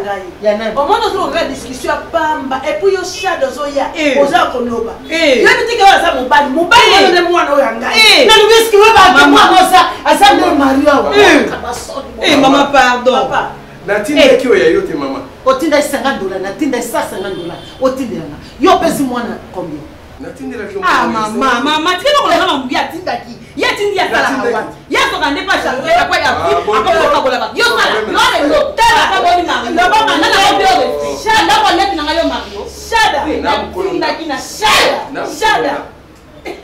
ngai. Au moins nous avons discussion pamba et puis yo shadow zoya. Oza konoba. Yo bitike wa za mobali. Mobali na mwana oyo ngai. Na lubiski we ba mwana oza asa nde Mario. Maman pardon. Papa. Natinda kio ya yote mama. Otinda $50, natinda $150. Otinda yana. Yo pesi mwana combien? Ah maman, tu vois qu'on a envie à Tindaki. Il y a Tindi à Salamawat. Il y a son année pas chanté, après il y a pris, après on va là-bas. Yo ça, non les lots, t'as pas bon mari. Là-bas on a deux. Chada on est dans yo Mario. Chada. Tindaki na Chada. Chada. Est-ce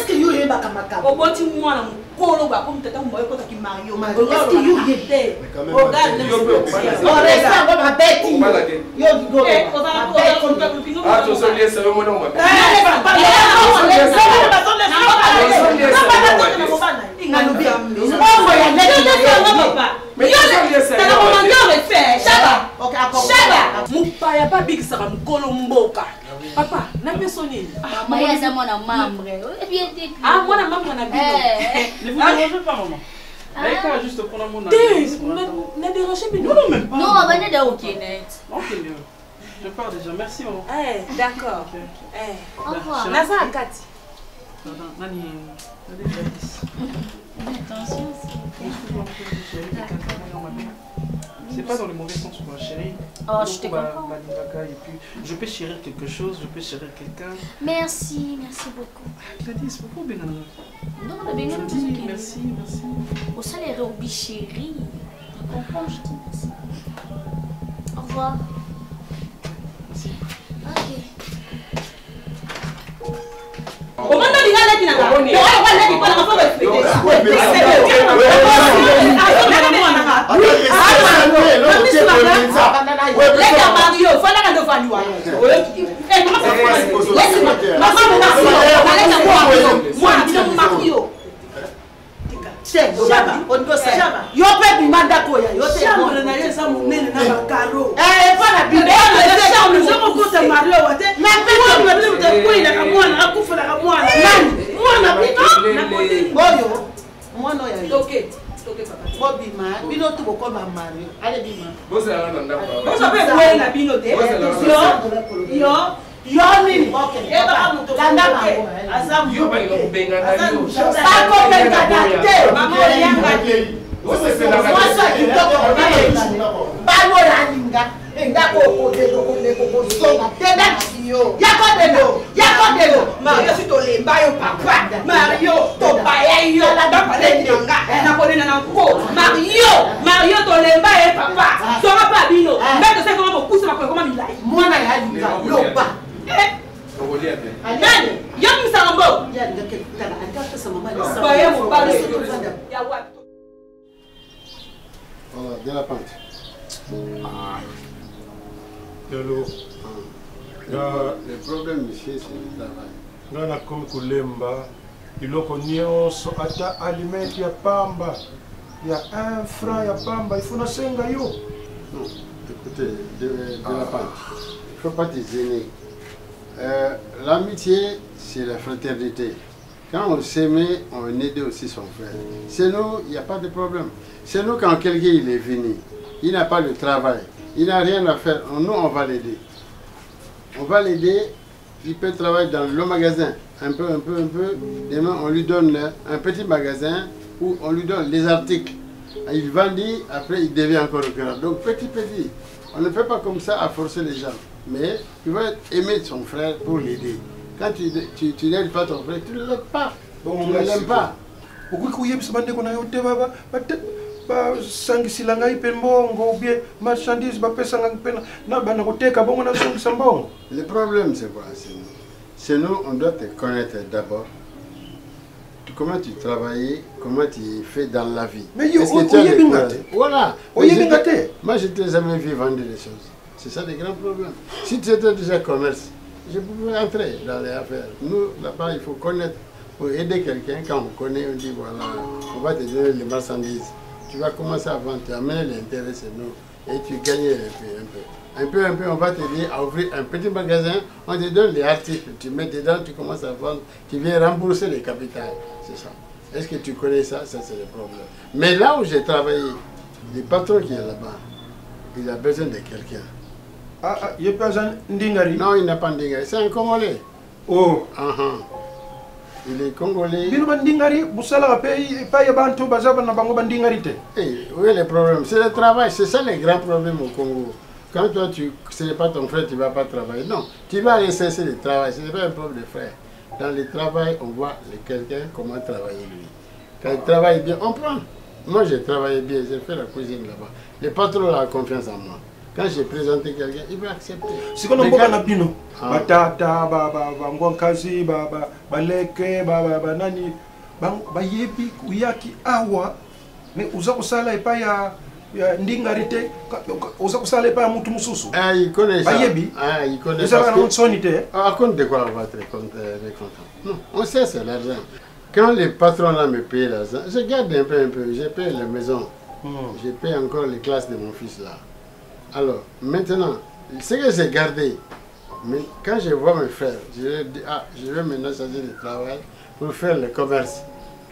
que you yeba kamaka? Oboti mwana mkolo ba ko mtata mboye ko taki Mario. Est-ce que you yete? Regarde. On reste en ma bête. Yo go. Ah, tu sais ça veut mon Papa, n'a pas sonné. Maman, c'est mon membre. Ah, mon membre n'a pas. Ne vous dérangez pas, maman. Allez, juste prendre mon avis. Ne dérangez pas. Non, même pas. Non, on va aller au Kenneth. Ok, bien. Je pars déjà. Merci, maman. D'accord. Au revoir. Nasa Akati. Nani, attention. C'est pas dans le mauvais sens, quoi, chérie. Oh, je te comprends. Et puis, je peux chérir quelque chose, je peux chérir quelqu'un. Merci beaucoup. Gladys, pourquoi bien non? Non, on a bien dit. Merci. Au salaire au chérie. Tu comprends, je dis merci. Au revoir. Merci. Ok. Comment on dit là là on Voilà, de la pente. Le problème ici, c'est le travail. Nana comme Kulemba, il nyonso ata aliment ya pamba. Il y a 1 franc ya pamba, il faut na senga yo. Non, écoutez, de la pente. Il ne faut pas te gêner. L'amitié, c'est la fraternité. Quand on s'aimait, on aidait aussi son frère. C'est nous, il n'y a pas de problème. C'est nous, quand quelqu'un il est venu, il n'a pas de travail, il n'a rien à faire, nous, on va l'aider. On va l'aider, il peut travailler dans le magasin, un peu. Demain, on lui donne un petit magasin où on lui donne les articles. Il vendit, après il devient encore grand. Donc petit. On ne fait pas comme ça à forcer les gens. Mais tu vas aimer son frère pour l'aider. Quand tu n'aides pas ton frère, tu ne l'aides pas. Bon, tu ne l'aimes pas. Le problème c'est quoi? C'est nous, on doit te connaître d'abord. Comment tu travailles, comment tu fais dans la vie. Mais voilà. Moi je t'ai jamais vu vendre des choses. C'est ça le grand problème. Si tu étais déjà commerce, je pouvais entrer dans les affaires. Nous, là-bas, il faut connaître. Pour aider quelqu'un, quand on connaît, on dit voilà, on va te donner les marchandises. Tu vas commencer à vendre, tu amènes l'intérêt chez nous et tu gagnes un peu, on va te dire à ouvrir un petit magasin, on te donne les articles, tu mets dedans, tu commences à vendre, tu viens rembourser les capitales. C'est ça. Est-ce que tu connais ça? Ça, c'est le problème. Mais là où j'ai travaillé, le patron qui est là-bas, il a besoin de quelqu'un. Il n'y a pas un Ndingari? Non, il n'a pas un Ndingari, c'est un Congolais. Oh. Il est Congolais. Oui, le problème, c'est le travail, c'est ça le grand problème au Congo. Quand toi, ce n'est pas ton frère, tu ne vas pas travailler. Non, tu vas aller cesser le travail. Ce n'est pas un problème de frère. Dans le travail, on voit quelqu'un comment travailler lui. Quand il travaille bien, on prend. Moi, j'ai travaillé bien, j'ai fait la cuisine là-bas. Le patron a confiance en moi. Quand j'ai présenté quelqu'un, il va accepter. Si on a beaucoup de pino, batata, ngwankazi, baleke, nani, yebi, kuyaki, awa, mais uza kusala epa ya ndingarite, uza kusala epa ya mutu mususu. Ah, il connaît ça. Yebi. Ah, il connaît ça. Ça. À compte de quoi on va être content? Non, on sait c'est l'argent. Quand les patrons là me payent l'argent, je garde un peu, je paye la maison. Je paye encore les classes de mon fils là. Alors, maintenant, ce que j'ai gardé, mais quand je vois mes frères, je leur dis, ah, je vais maintenant changer de travail pour faire le commerce.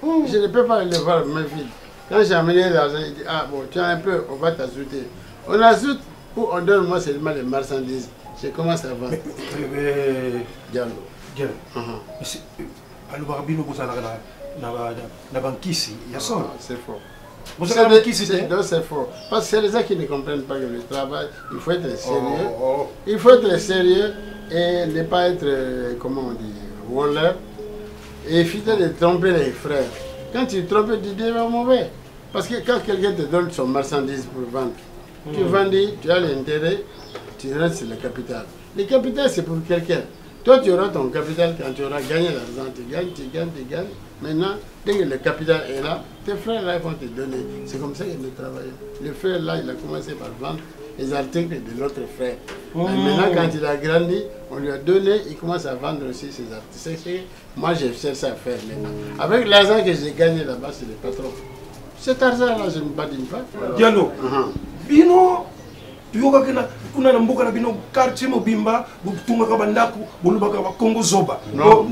Je ne peux pas aller voir mes filles. Quand j'ai amené l'argent, il dit, ah bon, tu as un peu, on va t'ajouter. On ajoute ou on donne moi seulement les marchandises. Je commence à vendre. Diallo. Diallo. C'est faux. C'est faux. Parce que c'est les gens qui ne comprennent pas que le travail, il faut être sérieux. Il faut être sérieux et ne pas être, comment on dit, voleur. Et éviter de tromper les frères. Quand tu trompes, tu deviens mauvais. Parce que quand quelqu'un te donne son marchandise pour vendre, tu vendis, tu as l'intérêt, tu restes sur le capital. Le capital, c'est pour quelqu'un. Toi, tu auras ton capital quand tu auras gagné l'argent. Tu gagnes. Maintenant, dès que le capital est là, tes frères là vont te donner. C'est comme ça que nous travaillons. Le frère là, il a commencé par vendre les articles de l'autre frère. Maintenant, quand il a grandi, on lui a donné, il commence à vendre aussi ses articles. C'est ce que moi, j'ai cherché à faire maintenant. Avec l'argent que j'ai gagné là-bas, c'est le patron. Cet argent-là, je ne badine pas. Diallo, Bino, yoga kuna na mboka na bino quartier mobimba butunga ka bandaku buluba ka Kongo zoba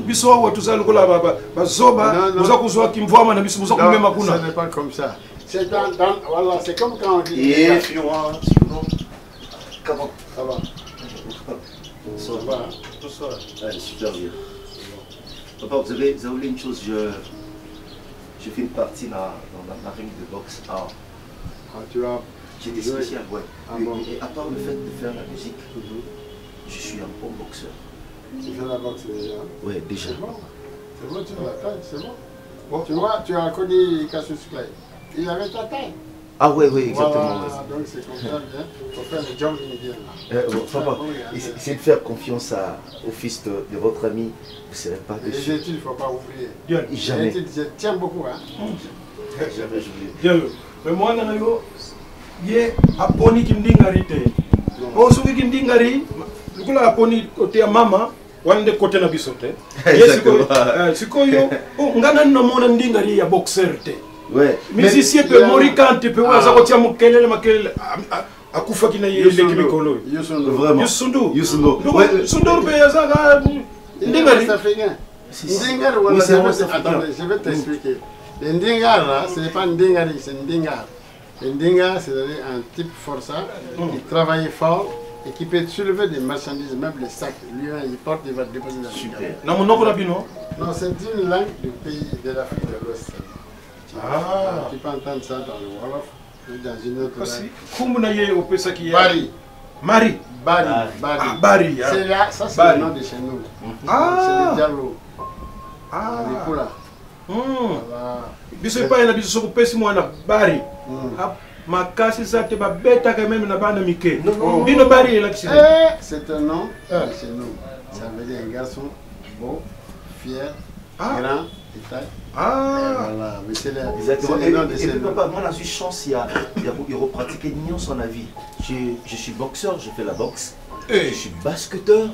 biso wa tuzalo kola ba zoba uza kuzwa kimvama na biso uza kumema kuna. Ce n'est pas comme ça. C'est voilà, c'est comme quand on dit comment ça va. Bonsoir. Super bien. Papa, vous avez oublié une chose, je fais une partie dans la ring de boxe. Tu as j'étais spécial, ouais. Et à part le fait de faire la musique, je suis un bon boxeur. Tu fais la boxe déjà? Oui, déjà. C'est bon, tu as la taille, c'est bon. Tu vois, tu as connu Cassius Clay. Il avait ta taille. Ah oui, exactement. Voilà, donc c'est comme ça, il faut faire le job immédiat. Papa, essayez de faire confiance au fils de votre ami. Vous ne serez pas déçu. Les études, il ne faut pas oublier. Jamais. Les études, je tiens beaucoup. Hein. Jamais j'oublie. Mais moi, ye aponi kindingari te o suki kindingari lukula aponi kote ya mama wande kote na bisote sikoyo ngana namona ndingari ya boxer te musicien pe morikante pe waza kotia mukelele makelele akufa kina yele kimikolo vraiment Youssou pe yaza ndingari ça fait bien ndingari wala attendez je vais t'expliquer le ndingari là ce n'est pas ndingari c'est ndingari. Le Ndinga, c'est un type forçat qui travaille fort et qui peut soulever des marchandises, même les sacs. Lui, il porte, il va déposer dans le super. Non, c'est une langue du pays de l'Afrique de l'Ouest. Tu peux entendre ça dans le Wolof ou dans une autre langue. Bari. Mari. Bari. Ça, c'est le nom de chez nous. C'est le Diallo. Les Poula. Biso pa na biso soko pesi mwana bari makasi zate ba beta quand même na bana mike bino bari la kisine c'est un nom chez nous ça veut dire un garçon beau fier grand et taille voilà mais c'est le nom de chez nous. Papa, moi j'ai eu chance il repratiquer nion son avis. Je suis boxeur, je fais la boxe. Je suis basketteur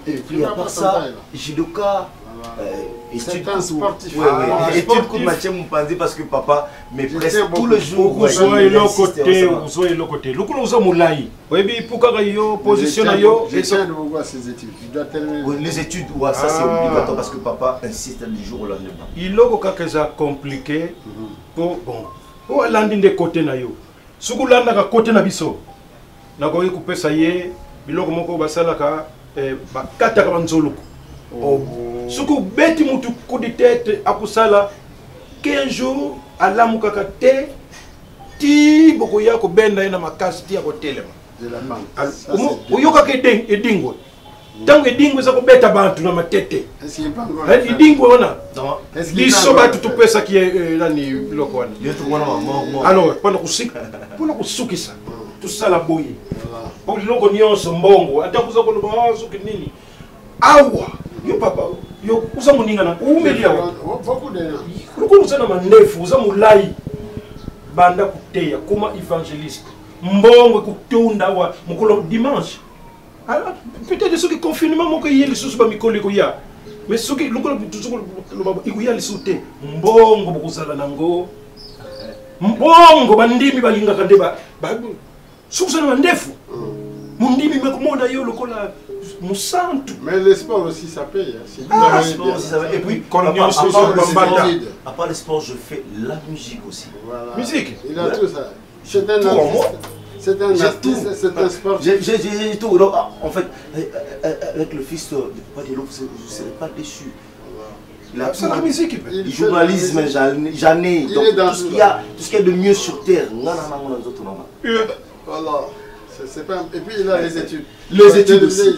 et puis à part ça judoka. C'est un sportif. Étude coup de Mathieu Moupanzi parce que papa mais presque tout le jour. Vous soyez le côté. Le coup nous sommes moulai. Oui, pourquoi yo positionne yo. J'essaie de voir ses études. Tu dois terminer. Les études, ça c'est obligatoire parce que papa insiste du jour au lendemain. Il est quelque chose compliqué pour bon. Pour aller de côté na yo. Sukulanda ka côté na biso. Na ko kupesa ye biloko moko basalaka bakata ka banzoluko. Suku beti mutu coup de tête akusala 15 jours alamu kaka te ti boko ya ko benda ina makasi ti ya ko telema de la banque. Uyokaka edingwe. Tango edingwe za kubeta bantu na matete. Edingwe wana. Biso batu tupesa ki nani biloko wana. Alors, pona kusika. Pona kusukisa. Tusala boyi. Bo biloko nyonso mbongo. Ata kuza kono bazuki nini. Awa. Yo papa. Yo uza muninga na umelia. Beaucoup de gens. Luko usana mandefu, uza mulai. Banda kuteya kuma evangeliste. Mbongo kutunda wa mukolo dimanche. Peut-être ceux qui confinement moko yeli susu ba mikolo ko ya. Mais ceux qui luko ikuya lisute. Mbongo bukuzala nango. Mbongo bandimi balinga kande ba sukusana mandefu. Mundimi mekomona yo lokola musantu. Mais le sport aussi ça paye. Le sport aussi ça paye. Et puis à part le sport, je fais la musique aussi. Voilà. Musique. Il a tout ça. C'est un artiste. C'est un artiste, c'est un sportif. J'ai tout. Donc, en fait, avec le fils de Papa Diallo, je ne serais pas déçu. C'est la musique. Le journalisme, j'en ai. Donc, tout ce qu'il y a de mieux sur terre. Voilà. C'est pas... Et puis il a les études. Les études aussi.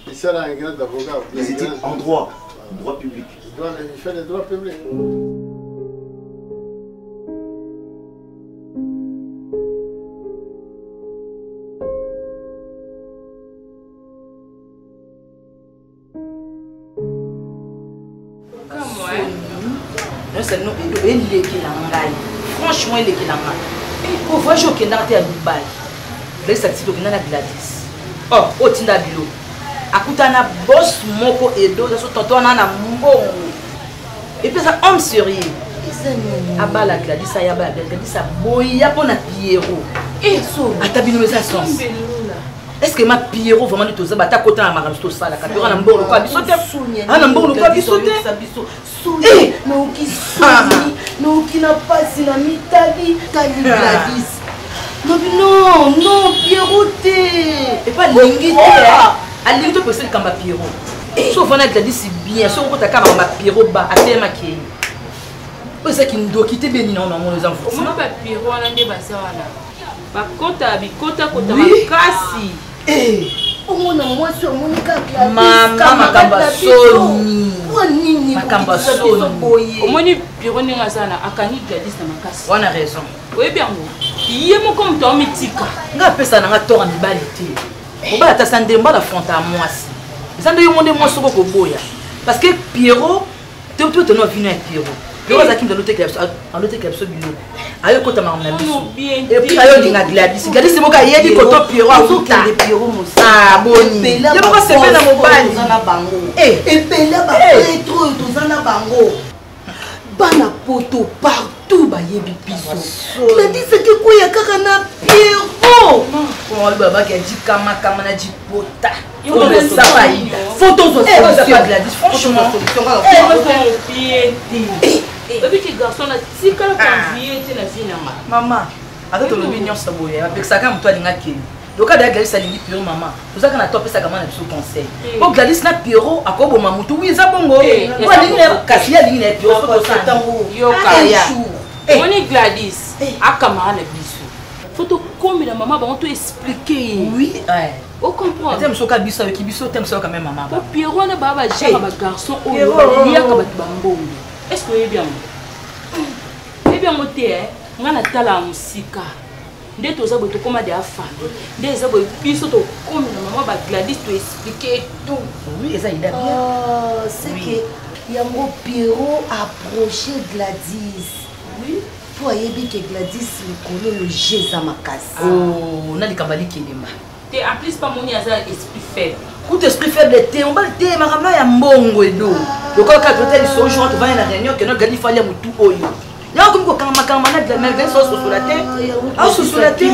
Il sera un grand avocat. Les études en droit. Droit public. Il fait les droits publics. Franchement, il est qui pour voir je suis à Dubaï. Les statistiques sont à Gladys. Oh, au Tinda Bilo. Akutana boss moko edo ça tonton na mbongo. Et puis ça homme sérieux. Aba la Gladys ça ya ba Gladys ça boya pona Pierrot. Et so atabino ça sens. Est-ce que ma Pierrot vraiment de toza bata kota na maramsto sala ka Pierrot na mbongo kwa bisote. Ah na mbongo kwa bisote. Eh, no kisuni, no kina pasi na mitali tali Gladys. Non, Pierrot et pas l'ingité. À l'ingité pour celle comme Pierrot. Sauf on a Gladys c'est bien, sauf on a quand même Pierrot bas à terme qui. C'est qui nous quitter bien non les enfants. Comment pas Pierrot on a des basana. Ba kota makasi. Eh. Omona mwasi omonika mama kamba soni nini makamba soni omoni Pierrot ninga sana akani Gladys na makasi on a raison oui bien iye moko mto mitika nga pesa na nga tora mibali te obala ta sandemba la fronte à mwasi sande yo monde mwasi ko boya parce que Pierrot tout no vino à Pierrot Pierrot za kim de l'autre club bilo ayo kota marna biso et puis ayo linga Gladys moka yedi koto Pierrot azuka de Pierrot musa ah boni ya boko sepe na mobali na bango epela ba petro tozana bango bana poto partout ba yebi biso Gladys ke koya kaka na Pierrot ko baba ke di kama na di pota yo ça va y photos au Gladys franchement et puis garçon là si quand convié tu na vie na maman avec ton mignon ça boya avec ça quand toi linga kini donc à Gladys ça lingi Pierrot maman tout ça quand na top ça comment na biso conseil pour Gladys na Pierrot akobo mamutu oui ça bongo kwa linga kasi ya linga Pierrot faut ça tango yo kaya on Gladys akama na biso faut to comme la maman va te expliquer oui on comprend t'aimes so ka biso avec biso t'aimes ça quand même maman pour Pierrot na baba jama ba garçon o ya ka ba bango est-ce que bien moté nga na tala musika nde toza boto koma de afande nde za boto biso to komi na maman ba Gladys to expliquer tout oui ça il a bien c'est que yango Pierrot approcher Gladys oui pour yebi que Gladys le le jeza makasi oh na likambali kelema te en plus pas moni aza esprit faible coup d'esprit faible te on va te marama ya mbongo edo le cas que tu es jour tu vas à la réunion que no Gladys fallait mutu oyo là comme ko kama na de merveille sur la tête ah sur la tête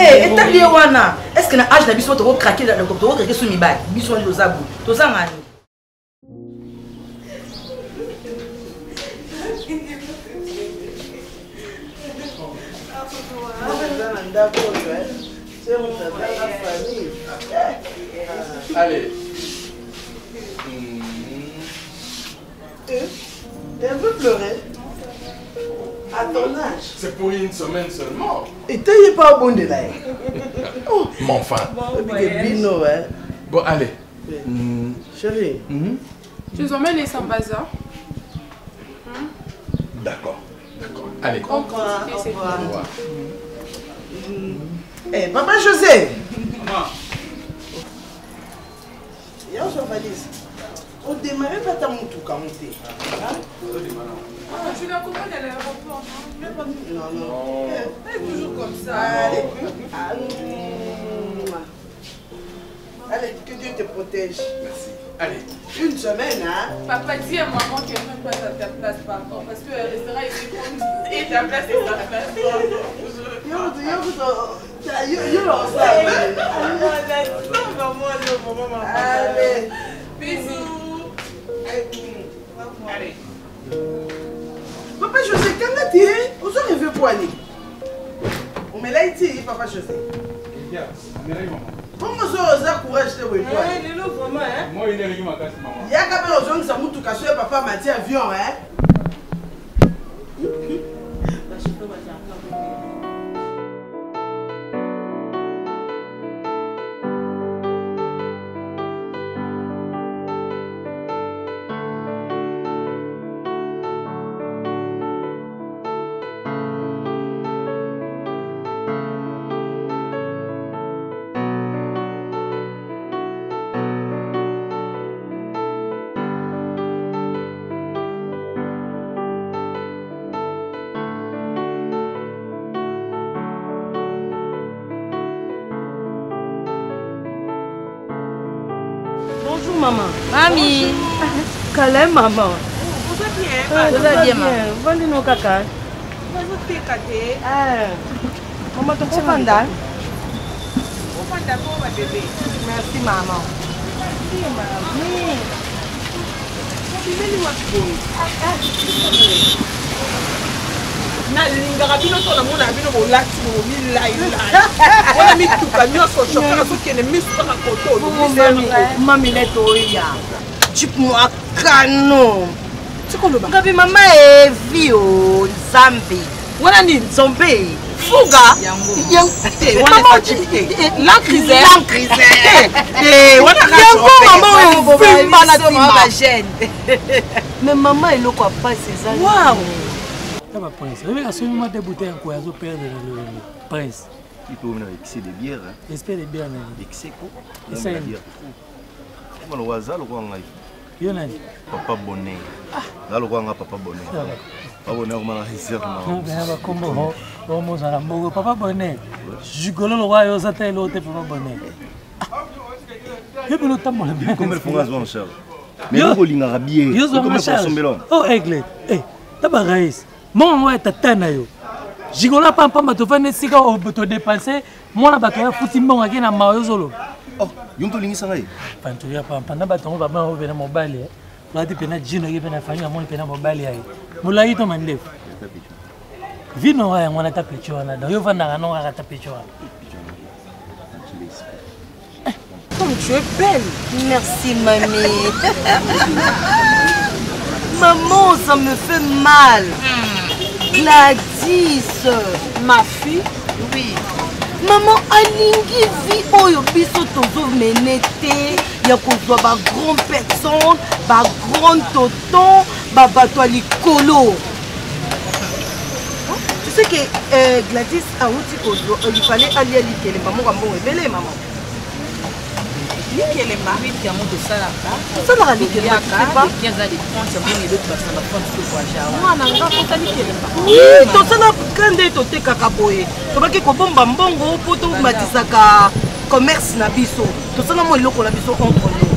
eh etali wana est-ce que na âge na biso to ko craquer dans le to ko craquer sur mi bag biso ni lozabu to za ngani Allez. Elle veut pleurer. À ton âge. C'est pour une semaine seulement. Et t'es pas au bon de là. Mais enfin. Bon, allez. Chérie. Tu nous emmènes les Sambaza. D'accord. D'accord. Allez. Au revoir. Eh, Papa José. Y'a une valise. On démarre pas ta moto quand on était. Tu l'accompagnes à l'aéroport, non? Non. Elle est toujours comme ça. Allez, que Dieu te protège. Merci. Allez. Une semaine, hein? Papa, dis à maman qu'elle ne passe à ta place, pardon. Parce qu'elle restera et ta place est sa place. Allez. Bisous. Allez. Papa José, quand tu es, on s'en rêve pour aller. On me l'a dit, Papa José. Comment ça, on a courage de vous? Il est là vraiment, hein? Moi, il est arrivé ma casse, maman. Il y a quand même besoin que ça monte tout caché, papa m'a dit avion, hein? Bonjour maman. Mami. Câlin maman. Vous êtes bien? Vous êtes bien maman. Vendez nos caca. Vous êtes caté. Maman, tu peux vendre? Vous vendez d'abord ma bébé. Merci maman. Merci maman. nalingaka bino to namona bino bolati bomilai wana mituka nyonso chauffeur azokende misu kaka koto mamilete oya jipmwa kano tikoloba ngabi mama evi o nzambe wana ni nzombe fuga yango mama ovimba na tima mais mama eloko apasi eza Prince, vous avez assuré moi des bouteilles en quoi vous perdez le prince. Il peut venir excès de bière. Excès de bière. Excès quoi? Excès de bière. Comment le hasard le quoi en Yonani. Papa bonnet. Là le quoi en papa bonnet. Papa bonnet comment la réserve non? Ben va comment on ça la papa bonnet. Jugolo le roi aux ateliers l'autre papa bonnet. Il peut le temps moi. Comment le font à mon cher? Mais vous voulez n'arabier. Comment ça semble? Oh aigle. Eh, d'abord raïs. Mon ouais tata na yo. Jigola pampa bato fa nesika o bato dépenser mona bato ya futi mbonga ke na mayo zolo. Oh, yonto lingisa ngai. Pantu ya pampa na bato ba ba vena mobile. Lati pena jino ke pena fanya mon pena mobile ai. Mulai to mandef. Vino wa ngwana ta pecho na da yo vanda ga no ga ta pecho. Comme tu es belle. Merci mamie. Maman, ça me fait mal. Gladys, ma fille. Oui. Maman, alingi vi oyo biso tozo menete. Ya kozwa ba grande personne, ba grande tonton, ba bato likolo. Tu sais que Gladys a outi kozo, il fallait aller à l'ikele maman kambo ebele maman. Likelemba vite ya moto salaka salaka likelemba pas kiaza de France mbongi d'autres personnes la France ko kwa jawa mwana nga kota likelemba oui to sala kande to tekaka boye to baki ko bomba mbongo po to matisaka commerce na biso to sala mo iloko na biso entre nous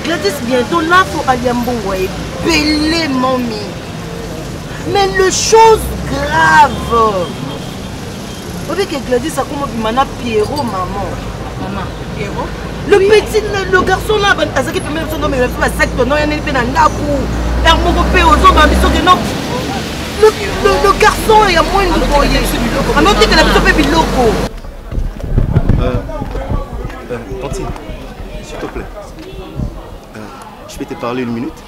Gladys bientôt là faut aller mbongo et belé mami mais le chose grave on dit que Gladys a comme bimana Pierrot maman Pierrot. Le petit, le garçon là, il peut même son nom, il fait un sac de nom, il y a un peu le garçon, il y a moins de boyer. On a dit qu'il a fait des locaux. Tantine, s'il te plaît. Je vais te parler une minute.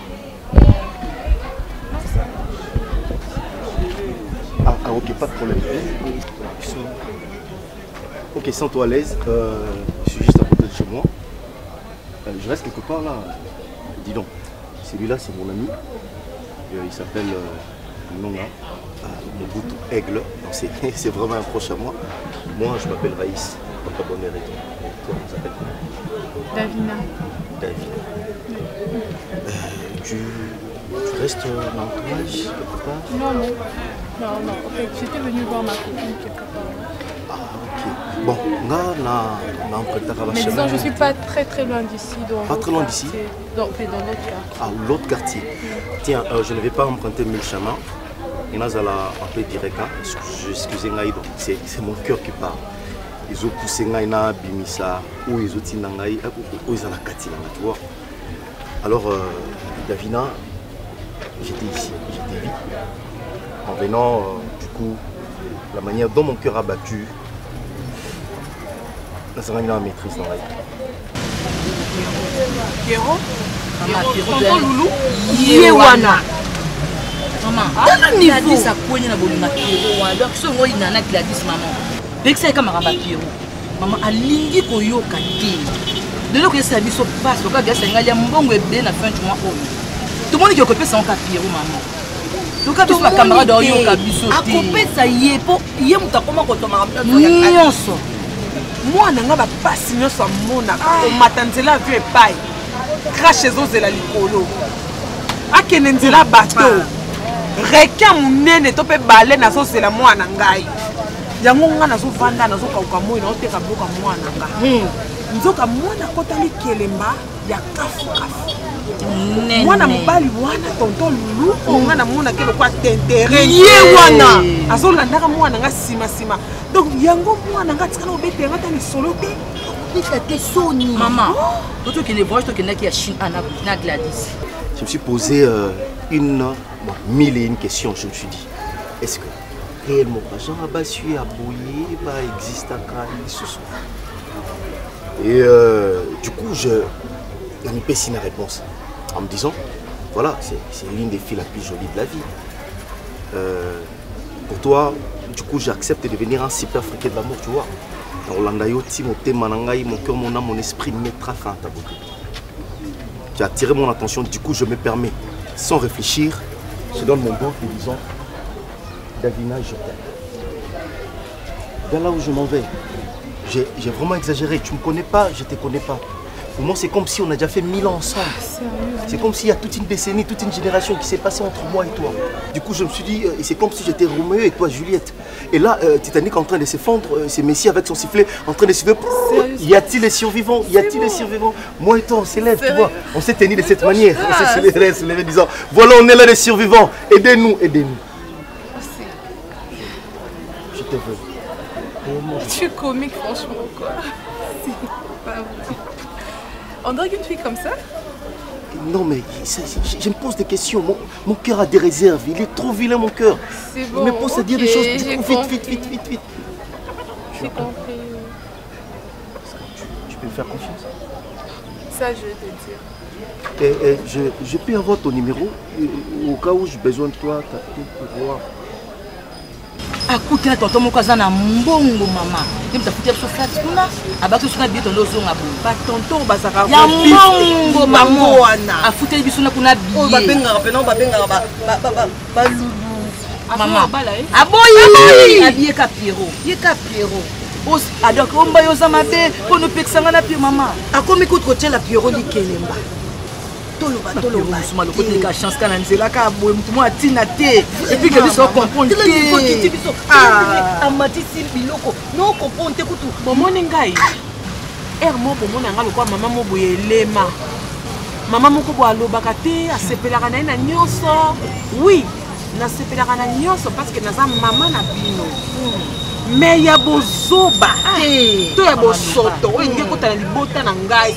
ok, pas de problème. Ok, sens-toi à l'aise. Je suis juste à côté de chez moi. Je reste quelque part là. Dis donc, celui-là c'est mon ami. Il s'appelle Nonga. Mobutu Aigle. C'est vraiment un proche à moi. Moi je m'appelle Raïs. Papa Bonheur et toi. Toi, on s'appelle Davina. Davina. Tu restes dans l'entourage quelque part? Non. En fait, j'étais venue voir ma copine quelque part. Ah, ok. Bon, mais disons, je ne suis pas très loin d'ici. Pas très loin d'ici? Dans l'autre quartier. Ah, l'autre quartier. Tiens, je ne vais pas emprunter 1000 chamans. Il y en a un peu direct. Excusez-moi, c'est mon cœur qui parle. Ils ont poussé na bimisa ou ils ont tinangai ou ils ont la katina, tu vois. Alors Davina, j'étais ici, j'étais vite. En venant, du coup, la manière dont mon cœur a battu, la maîtrise dans la vie. Pierrot, tonton Loulou, Yewana. Maman, Gladys a poigné na bolina Pierrot. Donc ce mot il nana Gladys maman. Bexa ka maramba Pierrot. Maman alingi koyoka te. De lo que ça biso passe ko ga senga ya mbongo ebe na fin du mois o. Tout le monde qui occupe son ka Pierrot maman. Donc quand tu vas camarade yoka biso te. Akopesa ye po ye mutakoma ko to maramba nyonso. Mwana nga ba pasi nyonso mona o matanzela vu epai. Crash ezozela likolo. Akene nzela bateau. Requin munene to pe balé na so c'est la mwana ngai. Yango nga na so vanda na so kauka moyi na oteka bloka mwana nga. Nzoka mwana kotali kelemba ya kafu. Mwana mobali wana tonton Loulou nga na mwana kelo kwa tentere. Ye wana. Azo landaka mwana nga sima. Donc yango mwana nga tikana obete nga tani solo te. Te soni. Maman, toto que les voyages to que na ki ya Chine na Gladys. Je me suis posé mille et une questions. Je me suis dit, est-ce que réellement Jean Abassu a bouillé, existe à Kali ce soir? Et du coup, je n'ai pas si une réponse en me disant, voilà, c'est l'une des filles la plus jolie de la vie. Pour toi, du coup, j'accepte de devenir un super friquet de l'amour, tu vois. Mon cœur, mon âme, mon esprit mettra fin à ta beauté. Tu as attiré mon attention, du coup je me permets, sans réfléchir, je donne mon go en disant Davina, je t'aime. Vers là où je m'en vais, j'ai vraiment exagéré, tu ne me connais pas, je ne te connais pas. Pour moi c'est comme si on a déjà fait 1000 ans ensemble. C'est comme s'il y a toute une décennie, toute une génération qui s'est passée entre moi et toi. Du coup je me suis dit, c'est comme si j'étais Roméo et toi Juliette. Et là, Titanic en train de s'effondre, c'est Messi avec son sifflet en train de se faire. Y a-t-il les survivants? Y a-t-il les survivants? Moi et toi, on s'élève, tu vois. On s'est tenu de cette manière. On s'est levé en disant, voilà, on est là les survivants. Aidez-nous, aidez-nous. Je te veux. Tu es comique, franchement, quoi. C'est pas vrai. On dirait qu'une fille comme ça? Non mais je me pose des questions, mon cœur a des réserves, il est trop vilain mon cœur. C'est bon, il me pose à dire des choses, du coup vite. J'ai compris. Tu peux me faire confiance? Ça je vais te dire. Je peux avoir ton numéro au cas où j'ai besoin de toi, pour voir. Akuti na tonton moko aza na mbongo mama. Nde tafuti biso flat kuna. Abaki suna biye tondo zonga bo. Ba tonton bazaka ya mbongo mama wana. Afuti biso na kuna biye. O ba benga pena ba lulu. Mama. Aboyi. Abiye ka Pierrot. Ye ka Pierrot. Os adok omba yoza mabe kono pekisanga na Pierrot mama. Akomi kutu la Pierrot likelemba. Toloba suma lokote ka chance kana nzela ka boye mutu mo atina te et puis que biso comprendre te amatisi biloko no comprendre te kutu bomoni ngai mo bomona nga lokwa mama mo boye elema mama moko bo alobaka te asepelaka na ye na nyonso oui nasepelaka na nyonso parce que naza mama na bino mais ya bozoba to ya bosoto oyo nge kotala libota na ngai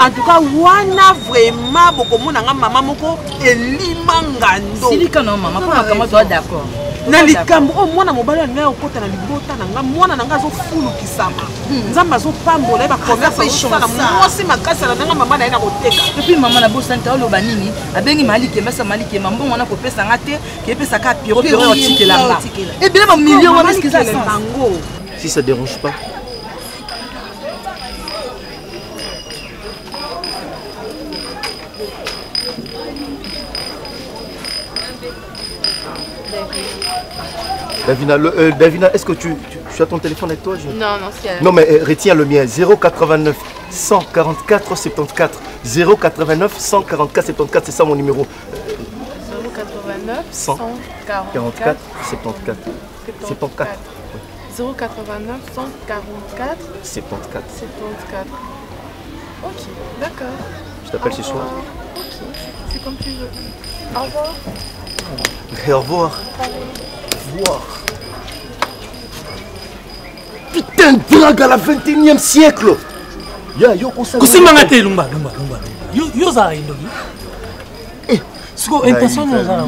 en tout cas wana vraiment bokomona nga mama moko elima ngando silika no mama po makama to d'accord na likambo o mwana mobali ngai okota na libota na nga mwana na nga azofulukisama nzambe azopambola ye bacommerce azosala mwasi makasi na nga mama na ye na koteka epuis mama na bosanta oloba nini abengi malikemba sa malikemba mbongo wana kopesa nga te kepesaka piro otikelanga ebele bamillion wana eskeza sango si ça dérange pas. Davina, est-ce que tu as ton téléphone avec toi? Non, c'est... Non, mais retiens le mien, 089 144 74. 089 144 74, c'est ça mon numéro. 089 144 74. 74. 089 144 74. Ok, d'accord. Je t'appelle ce soir. Ok, c'est comme tu veux. Au revoir. Et au revoir. Putain de drague à la 21e siècle. Kusimanga te lumba. Yo za indogi. Siko intention nous a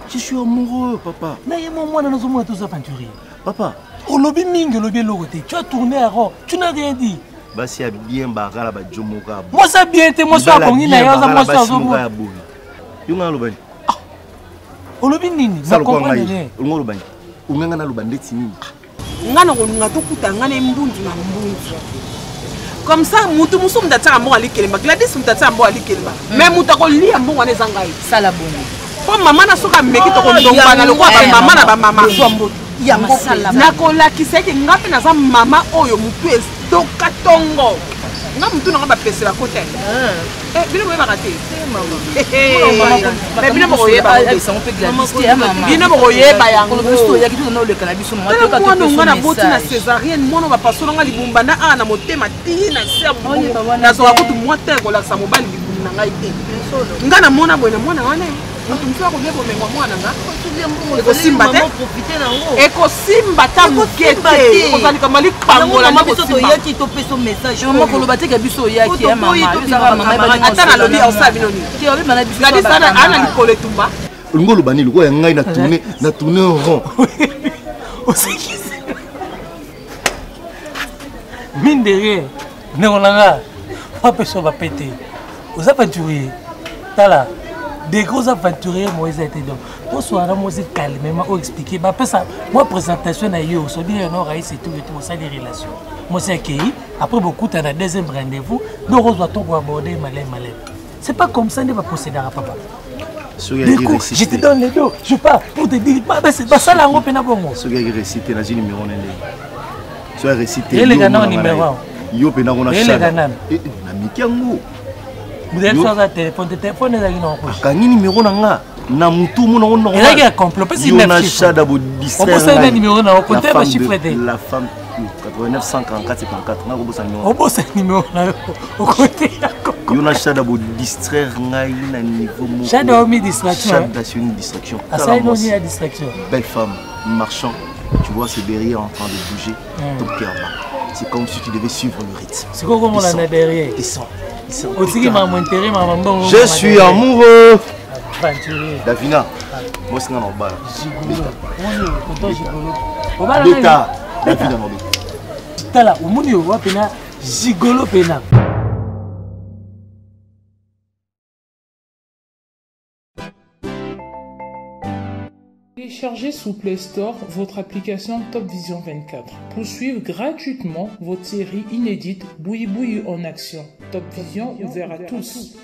Je suis amoureux, papa. Mais moi nous sommes tous aventuriers. Papa. Olobi mingi lobi logote. Tu as tourné à rond. Tu n'as rien dit. Bah c'est bien barra la jomoka. Moi ça bien te moi soit kongi na yo za moi soit zobo. Yo nga lobani. Olobi nini? Ça comprendre rien. Ngo lobani. Unga na lobani tini. ngana kolunga tokuta ngana embundu na mbundu comme ça mutu musu mdataka mbo alikelemba Gladys mdataka mbo alikelemba mais mutu akolia mbo wana ezangai sala bongo po mama na soka meki to kondonga na lokwa ba mama na ba mama yango na kolakisa ke ngapi na za mama oyo mutu estoka tongo nga mutu na ba pese la kote bino boye bakate mais bino boye ba ça on peut Gladys te mama bino boye ba yango biso ya kitu na oleka na biso mama to ka to nga na boti na césarienne mono ba pasolo nga libumba na ana motema tina sia na so akutu mwate kolakisa mobali libumba na ngai te nga na mona boye na mwana wana mtu ako lebo mengwa mwana nga ekosimba te ekosimba ta mukete kozalika mali pangola na biso to yaki to peso message mama koloba te ka biso yaki ya mama yozaka mama ata na lobi osa binoni ti obi mana biso ngadi sana ana likole tumba ngolo bani loko ya ngai na tourner en rond osekisi mine de rien neolanga papeso va péter aux aventuriers tala des gros aventuriers Moïse a été donc pour soir moi c'est calmement ou expliquer bah ça moi présentation na yo so bien non raïs et tout ça des relations moi c'est accueilli après beaucoup t'as un deuxième rendez-vous donc on doit tout aborder malin c'est pas comme ça ne va procéder à papa je te donne les dos je pars pour te dire bah c'est pas ça là on peut na bongo ce gars récité na numéro nene soit récité et les gars numéro yo pe na kona chat na mikiango vous êtes sans téléphone ezali na poche kangi numéro nanga na mutu mona on et là il y a complot pas si neuf chiffres on peut savoir le numéro na compter ba chiffre de la femme 89 144 74 na ko numéro on bosse numéro na au côté yo na chada bo distraire ngai na niveau mo chada o mi distraction chada c'est une distraction ça il y a distraction belle femme marchand tu vois ce derrière en train de bouger ton cœur bat c'est comme si tu devais suivre le rythme c'est quoi comment on a derrière descend. Je suis amoureux. Davina, moi c'est un bas. Beta, Davina mon bébé. Tala, au monde yo pena gigolo pena. Téléchargez sous Play Store votre application Top Vision 24 pour suivre gratuitement votre série inédite Boui Boui en action. Top Vision ouvert à tous.